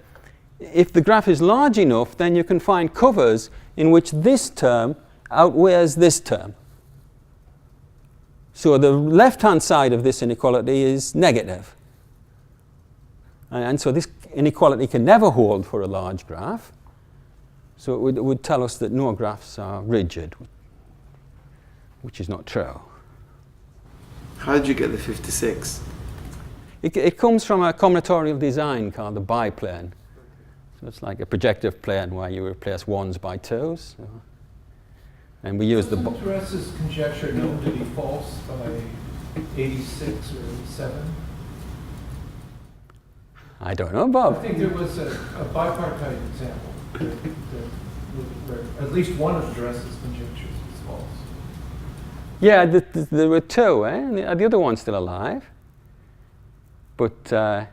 if the graph is large enough, then you can find covers in which this term outweighs this term. So the left-hand side of this inequality is negative. And so this inequality can never hold for a large graph. So it would tell us that no graphs are rigid, which is not true. How did you get the 56? It comes from a combinatorial design called the biplane. So it's like a projective plane where you replace ones by twos. So. And we use the... Wasn't Dress's conjecture known to be false by 86 or 87? I don't know, Bob. I think there was a bipartite example where at least one of Dress's conjectures was false. Yeah, there were two, eh? And the other one's still alive. But do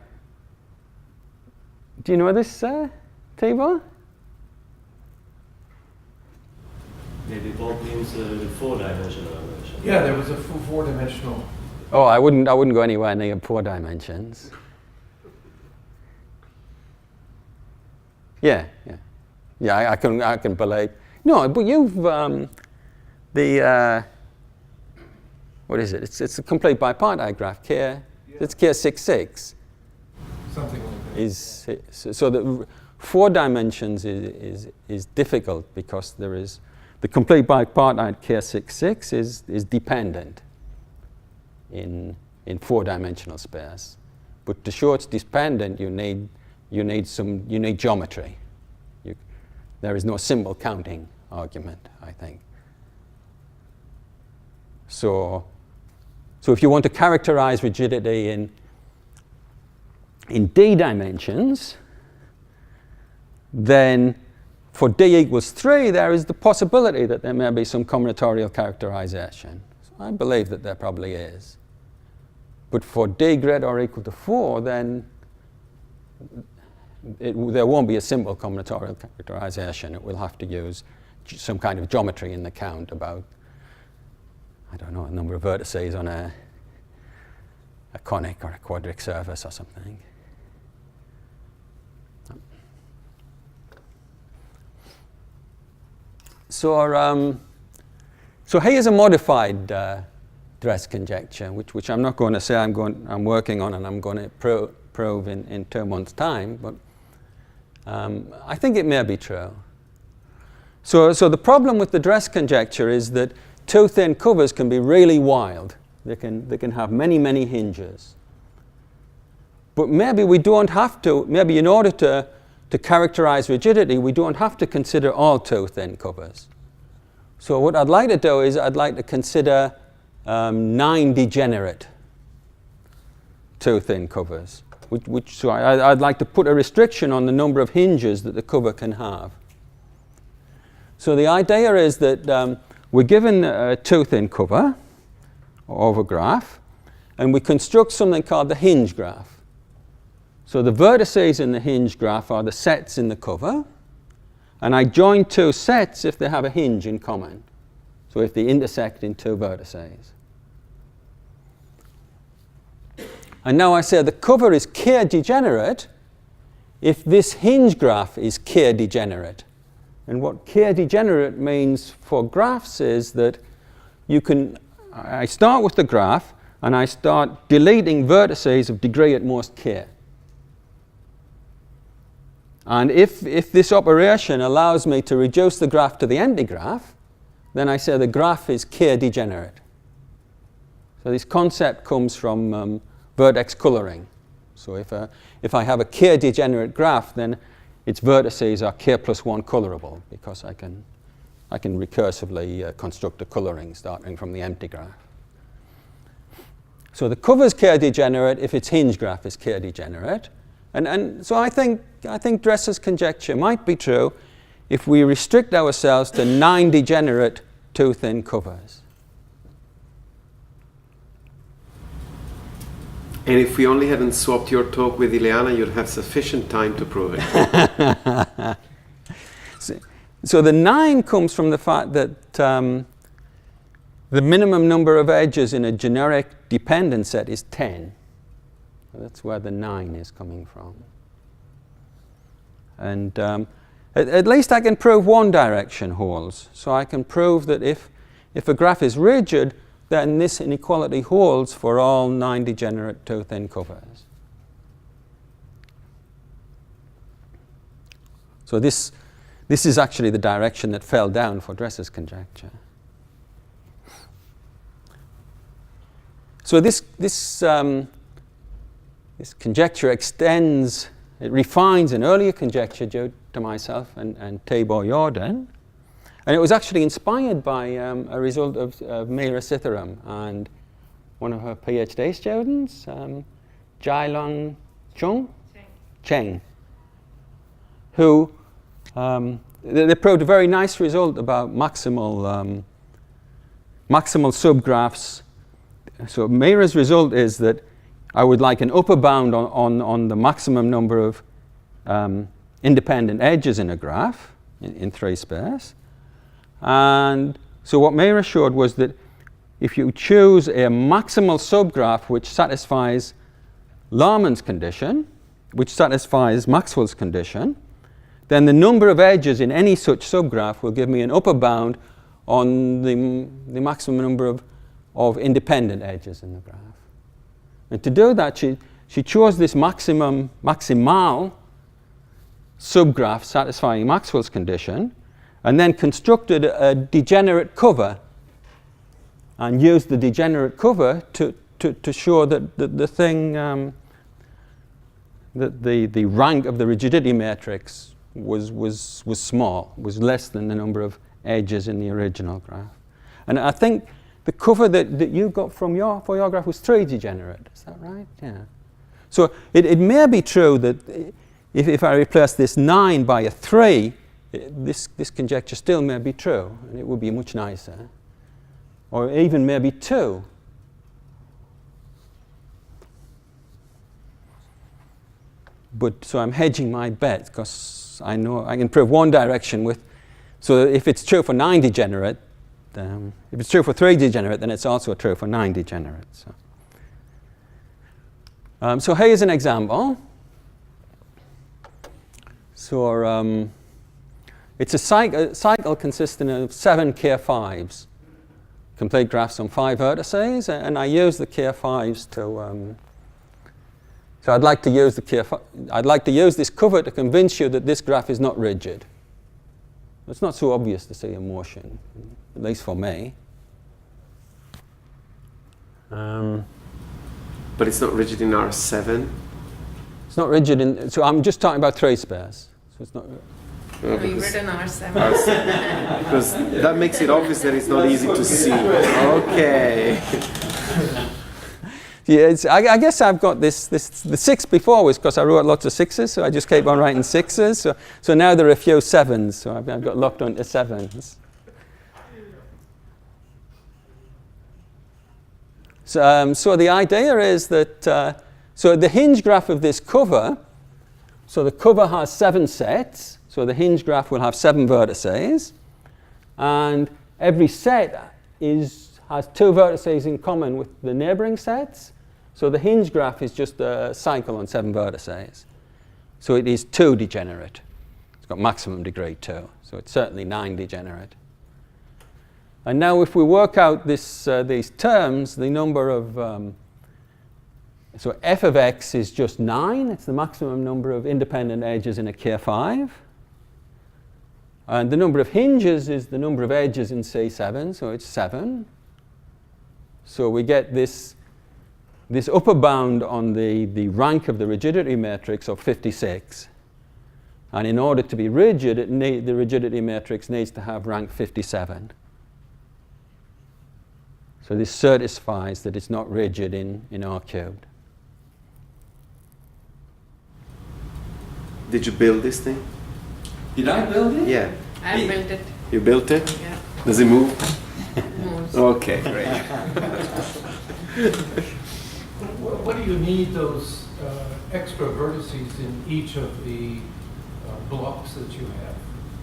you know this, Tibor? Maybe Bob means the four-dimensional version. Yeah, there was a four-dimensional. Oh, I wouldn't go anywhere near 4 dimensions. Yeah. I can believe. No, but you've what is it? It's a complete bipartite graph. It's K66. Something like that. So the 4 dimensions is difficult because there is the complete bipartite K66 is dependent in 4-dimensional space. But to show it's dependent, you need geometry. There is no symbol counting argument, I think. So if you want to characterize rigidity in d dimensions, then for d equals 3, there is the possibility that there may be some combinatorial characterization. So I believe that there probably is. But for d greater or equal to 4, then there won't be a simple combinatorial characterization. It will have to use some kind of geometry in the count about, I don't know, a number of vertices on a conic or a quadric surface or something. So here's a modified Dress conjecture, which I'm not going to say I'm working on and I'm going to prove in 2 months' time, but I think it may be true. So the problem with the Dress conjecture is that two thin covers can be really wild. They can have many hinges. But maybe we don't have to. Maybe in order to characterize rigidity, we don't have to consider all two thin covers. So what I'd like to do is I'd like to consider 9 degenerate two thin covers. So I'd like to put a restriction on the number of hinges that the cover can have. So the idea is that we're given a two thin cover over graph, and we construct something called the hinge graph. So the vertices in the hinge graph are the sets in the cover, and I join two sets if they have a hinge in common. So if they intersect in two vertices. And now I say the cover is K-degenerate if this hinge graph is K-degenerate. And what K-degenerate means for graphs is that I start with the graph and I start deleting vertices of degree at most K. And if this operation allows me to reduce the graph to the empty graph, then I say the graph is K-degenerate. So this concept comes from vertex coloring. So if I have a K-degenerate graph, then its vertices are K plus 1 colorable because I can recursively construct a coloring starting from the empty graph. So the cover is K-degenerate if its hinge graph is K-degenerate. And so I think Dress's conjecture might be true if we restrict ourselves to 9 degenerate two thin covers. And if we only hadn't swapped your talk with Ileana, you'd have sufficient time to prove it. So the 9 comes from the fact that the minimum number of edges in a generic dependent set is 10. That's where the 9 is coming from. And at least I can prove one direction holds. So I can prove that if a graph is rigid, then this inequality holds for all 9 degenerate two thin covers. So this is actually the direction that fell down for Dress's conjecture. So this conjecture extends It refines an earlier conjecture due to myself and Tabor Jordan. And it was actually inspired by a result of Mira's theorem and one of her PhD students, Jailong Cheng, who they proved a very nice result about maximal subgraphs. So Mira's result is that I would like an upper bound on the maximum number of independent edges in a graph in 3 space. And so what Mira showed was that if you choose a maximal subgraph which satisfies Laman's condition, which satisfies Maxwell's condition, then the number of edges in any such subgraph will give me an upper bound on the maximum number of independent edges in the graph. And to do that, she chose this maximal subgraph satisfying Maxwell's condition, and then constructed a degenerate cover and used the degenerate cover to show that the thing, that the rank of the rigidity matrix was small, was less than the number of edges in the original graph. And I think the cover that you got for your graph was 3 degenerate. Is that right? Yeah. So it may be true that if I replace this 9 by a 3, this conjecture still may be true, and it would be much nicer. Or even maybe 2. But so I'm hedging my bet because I know I can prove one direction with. So if it's true for 9 degenerate, if it's true for 3 degenerate, then it's also true for 9 degenerate. So here's an example. So it's a cycle consisting of 7 K5s, complete graphs on 5 vertices, and I use the K5s to. So I'd like to use this cover to convince you that this graph is not rigid. It's not so obvious to see in motion, at least for me. But it's not rigid in R7? It's not rigid in. So I'm just talking about 3 space. So it's not. No, you've written R7. Because that makes it obvious that it's not easy to see. Okay. Yeah, I guess I've got the 6 before was because I wrote lots of 6s, so I just kept on writing 6s. So now there are a few 7s, so I've got locked onto 7s. So the idea is that, so the hinge graph of this cover, so the cover has 7 sets, so the hinge graph will have 7 vertices, and every set has 2 vertices in common with the neighboring sets. So the hinge graph is just a cycle on 7 vertices. So it is 2 degenerate. It's got maximum degree 2. So it's certainly 9 degenerate. And now if we work out these terms, the number of, so f of x is just 9. It's the maximum number of independent edges in a K5. And the number of hinges is the number of edges in C7, so it's 7. So we get this upper bound on the rank of the rigidity matrix of 56. And in order to be rigid, the rigidity matrix needs to have rank 57. So this certifies that it's not rigid in R cubed. Did you build this thing? Did I build it? Yeah. I built it. You built it? Yeah. Does it move? Moves. Okay, great. What do you need those extra vertices in each of the blocks that you have?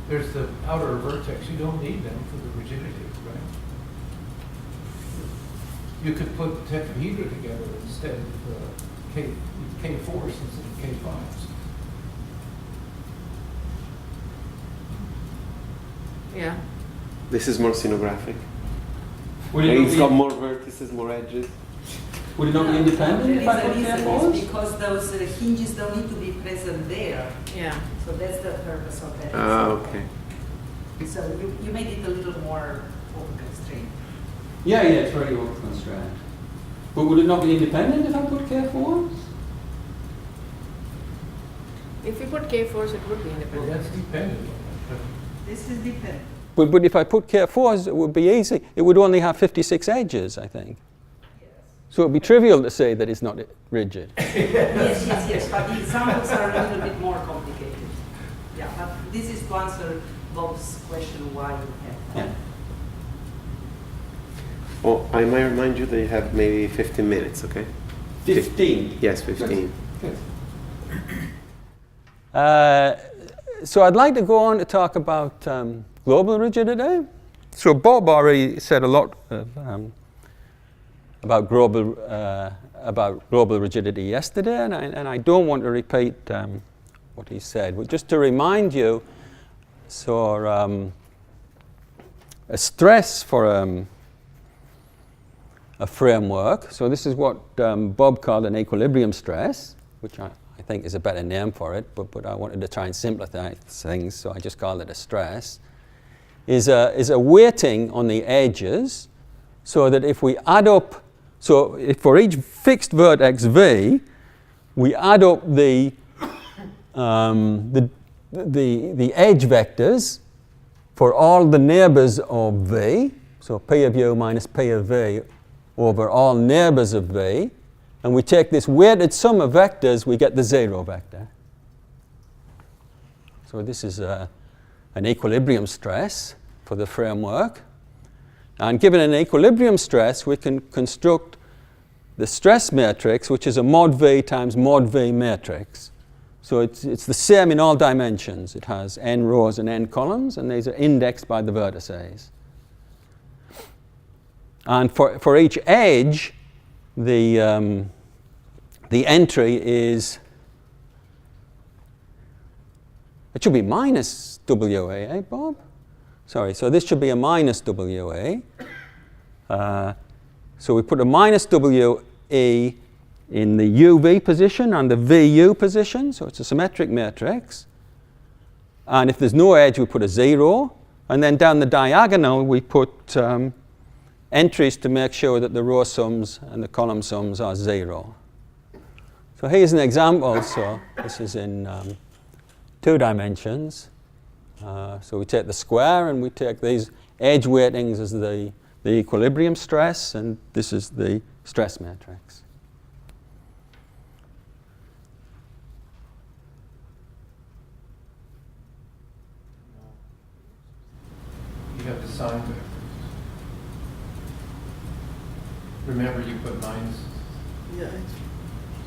There's the outer vertex. You don't need them for the rigidity, right? You could put tetrahedra together instead of K4s instead of K5s. Yeah. This is more scenographic. Would It's got more vertices, more edges. Would it not be independent if I put The reason K4s? is because those hinges don't need to be present there. Yeah. So that's the purpose of that. Okay. So you made it a little more open constrained. Yeah, it's very well constrained. But would it not be independent if I put K4s? If you put K-force, it would be Well, independent. that's dependent on that. This is dependent. But if I put K4s, it would be easy. It would only have 56 edges, I think. So it would be trivial to say that it's not rigid. Yes, but the examples are a little bit more complicated. Yeah, but this is to answer Bob's question why you have. Yeah. Oh, I might remind you that you have maybe 15 minutes, okay? 15? Yes, 15. So I'd like to go on to talk about global rigidity. So Bob already said a lot about global rigidity yesterday, and I don't want to repeat what he said. But just to remind you, so a stress for a framework. So this is what Bob called an equilibrium stress, which I think is a better name for it, but I wanted to try and simplify things, so I just called it a stress, is a weighting on the edges, so that if we add up, so if for each fixed vertex V, we add up the edge vectors for all the neighbors of V, so P of U minus P of V over all neighbors of V, and we take this weighted sum of vectors, we get the zero vector. So this is an equilibrium stress for the framework. And given an equilibrium stress, we can construct the stress matrix, which is a mod V times mod V matrix. So it's the same in all dimensions. It has n rows and n columns, and these are indexed by the vertices. And for each edge, the entry is, it should be minus WA, eh, Bob? Sorry, so this should be a minus WA. So we put a minus WE in the UV position and the VU position, so it's a symmetric matrix. And if there's no edge, we put a 0. And then down the diagonal, we put entries to make sure that the row sums and the column sums are 0. So here's an example. So this is in 2 dimensions. So we take the square and we take these edge weightings as the equilibrium stress, and this is the stress matrix. You have the sign vectors. Remember, you put minus. Yeah, it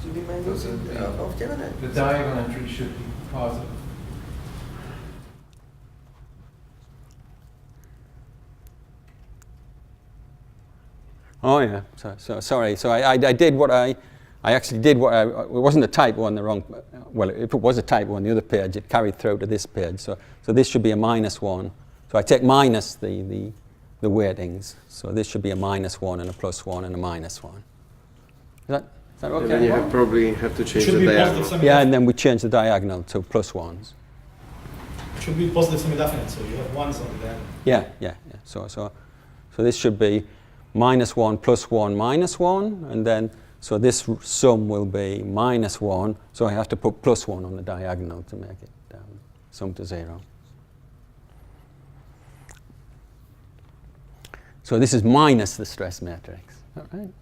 should be minus So of Degenerate. the diagonal entry should be positive. Oh yeah, so sorry. So I did what I actually did what it wasn't a typo on the wrong, well, if it was a typo on the other page, it carried through to this page. So this should be a -1. So I take minus the weightings. So this should be a -1 and a +1 and a -1. Is that okay? And then you probably have to change Should the be diagonal. positive Yeah, semi-definite. and then we change the diagonal to +1s. Should be positive semi-definite, so you have ones on the diagonal. Yeah. So this should be -1 +1 -1, and then so this sum will be -1. So I have to put +1 on the diagonal to make it sum to 0. So this is minus the stress matrix. All right.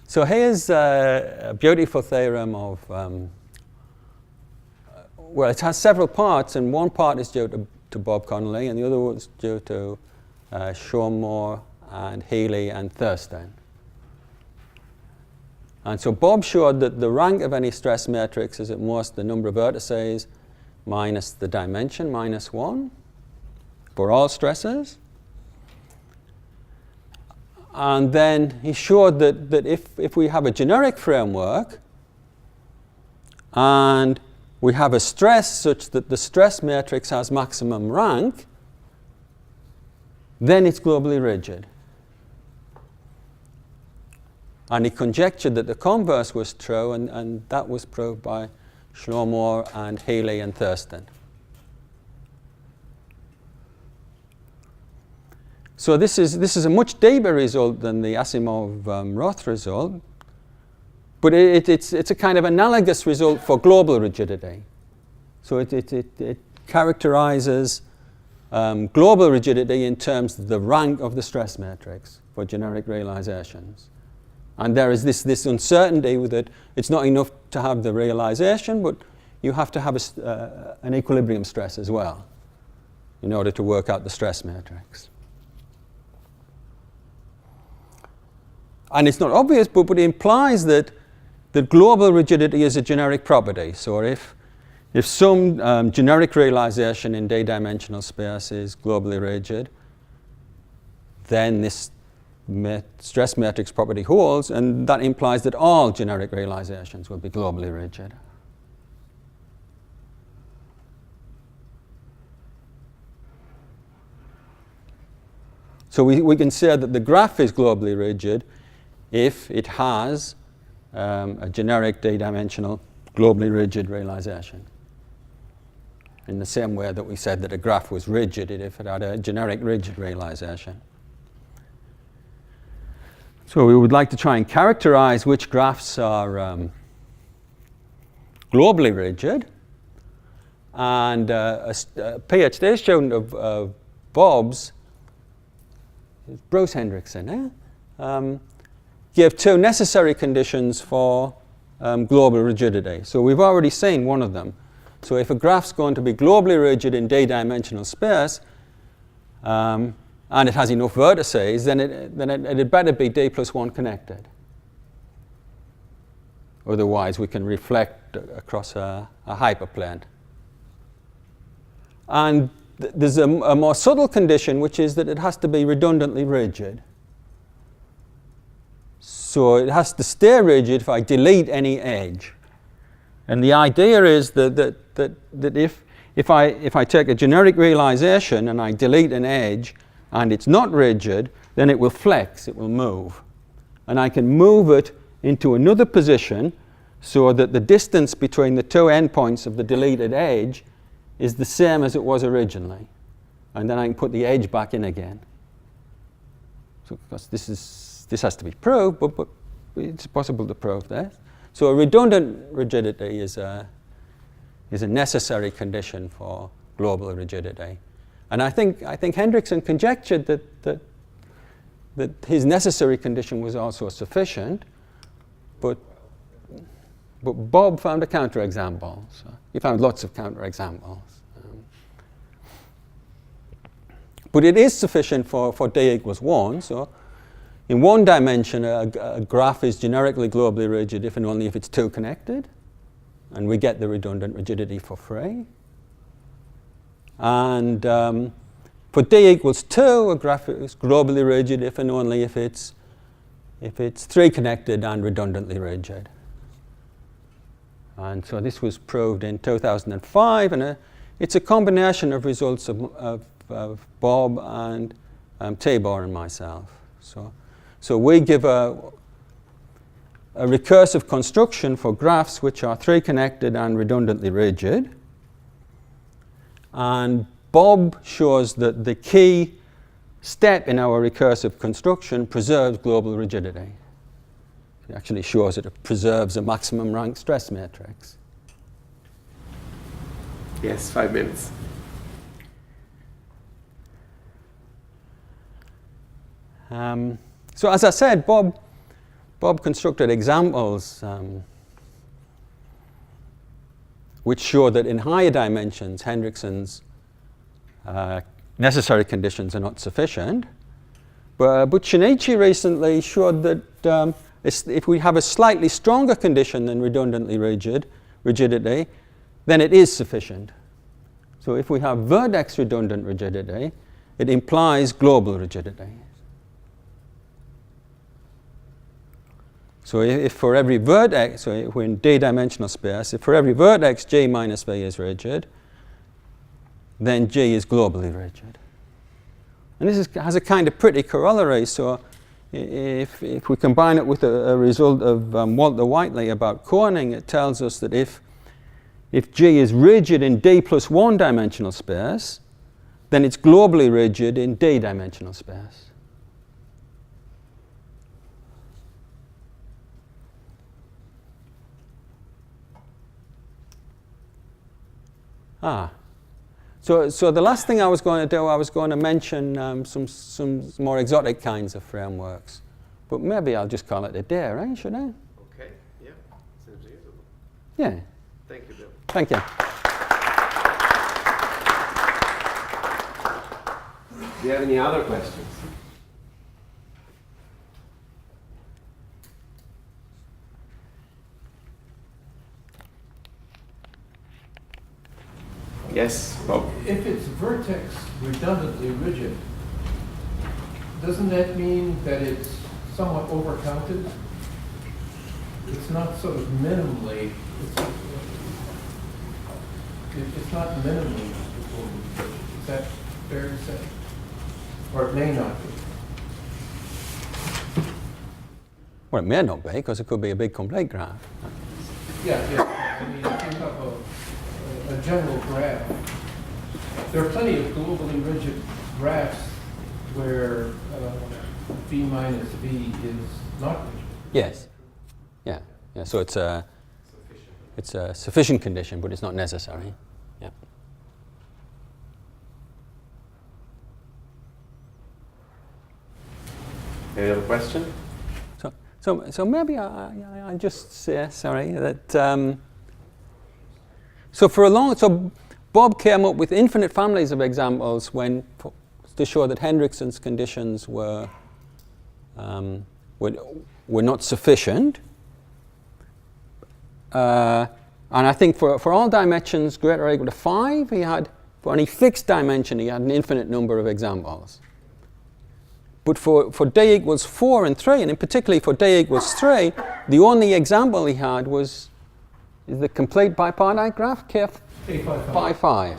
So here's a beautiful theorem of, well, it has several parts, and one part is due to Bob Connolly, and the other was due to Shawmore and Healy and Thurston. And so Bob showed that the rank of any stress matrix is at most the number of vertices minus the dimension, -1, for all stresses. And then he showed that if we have a generic framework and we have a stress such that the stress matrix has maximum rank, then it's globally rigid. And he conjectured that the converse was true, and that was proved by Shawmore and Healy and Thurston. So this is a much deeper result than the Asimov-Roth result. But it's a kind of analogous result for global rigidity. So it characterizes global rigidity in terms of the rank of the stress matrix for generic realizations. And there is this uncertainty with it. It's not enough to have the realization, but you have to have an equilibrium stress as well in order to work out the stress matrix. And it's not obvious, but it implies that global rigidity is a generic property. So if some generic realization in d-dimensional space is globally rigid, then this stress matrix property holds, and that implies that all generic realizations will be globally rigid. So we can say that the graph is globally rigid if it has a generic d-dimensional globally rigid realization. In the same way that we said that a graph was rigid if it had a generic rigid realization. So we would like to try and characterize which graphs are globally rigid. And a PhD student of Bob's, Bruce Hendrickson, gave two necessary conditions for global rigidity. So we've already seen one of them. So if a graph's going to be globally rigid in d-dimensional space, and it has enough vertices, then it had better be d+1 connected. Otherwise, we can reflect across a hyperplane. And there's a more subtle condition, which is that it has to be redundantly rigid. So it has to stay rigid if I delete any edge. And the idea is that if I take a generic realization and I delete an edge and it's not rigid, then it will flex, it will move. And I can move it into another position so that the distance between the two endpoints of the deleted edge is the same as it was originally. And then I can put the edge back in again. So of course this has to be proved, but it's possible to prove that. So a redundant rigidity is a necessary condition for global rigidity. And I think Hendrickson conjectured that his necessary condition was also sufficient, but Bob found a counterexample. So he found lots of counterexamples. But it is sufficient for d=1. So in one dimension, a graph is generically globally rigid if and only if it's two connected. And we get the redundant rigidity for free. And for d=2, a graph is globally rigid if and only if it's three connected and redundantly rigid. And so this was proved in 2005, and it's a combination of results of Bob and Tabor and myself. So we give a recursive construction for graphs which are three connected and redundantly rigid. And Bob shows that the key step in our recursive construction preserves global rigidity. It actually shows that it preserves a maximum rank stress matrix. Yes, 5 minutes. So as I said, Bob constructed examples which show that in higher dimensions, Hendrickson's necessary conditions are not sufficient. But Shinichi recently showed that if we have a slightly stronger condition than redundantly rigidity, then it is sufficient. So if we have vertex redundant rigidity, it implies global rigidity. So if for every vertex, so if we're in d-dimensional space, if for every vertex G minus V is rigid, then G is globally rigid. And this has a kind of pretty corollary. So if we combine it with a result of Walter Whiteley about coning, it tells us that if G is rigid in d+1 dimensional space, then it's globally rigid in d-dimensional space. So the last thing I was going to do, I was going to mention some more exotic kinds of frameworks. But maybe I'll just call it a day, right? Should I? Okay, yeah, seems reasonable. Yeah. Thank you, Bill. Thank you. Do you have any other questions? Yes, Bob. If it's vertex redundantly rigid, doesn't that mean that it's somewhat overcounted? It's not sort of minimally, it's not minimally. Is that fair to say? Or it may not be. Well, it may not be, because it could be a big complete graph. Yeah. I mean, think of a general graph. There are plenty of globally rigid graphs where V minus V is not rigid. Yes. Yeah. So it's a sufficient condition, but it's not necessary. Yeah. Any other question? So maybe I just say, sorry, that so Bob came up with infinite families of examples to show that Hendrickson's conditions were not sufficient. And I think for all dimensions greater or equal to 5, for any fixed dimension, he had an infinite number of examples. But for d equals 4 and 3, and in particularly for d equals 3, the only example he had is the complete bipartite graph, K55. Right.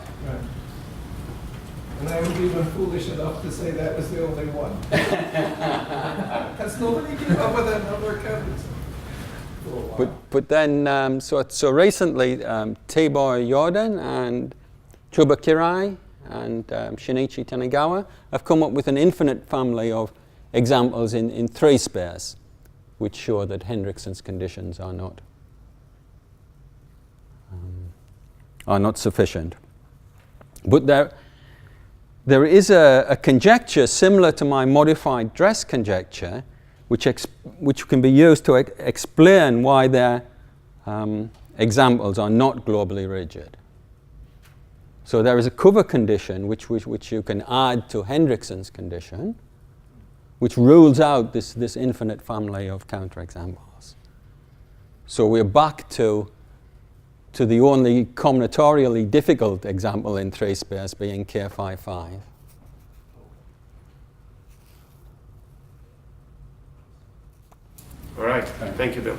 And I was even foolish enough to say that was the only one. Because nobody came up with that number counted. But then, so recently, Tibor Jordan and Chuba Kirai and Shinichi Tanagawa have come up with an infinite family of examples in 3 space, which show that Hendrickson's conditions are not sufficient. But there is a conjecture similar to my modified dress conjecture, which can be used to explain why their examples are not globally rigid. So there is a cover condition which you can add to Hendrickson's condition, which rules out this infinite family of counterexamples. So we're back to the only combinatorially difficult example in 3 space being K55. All right. Thank you, Bill.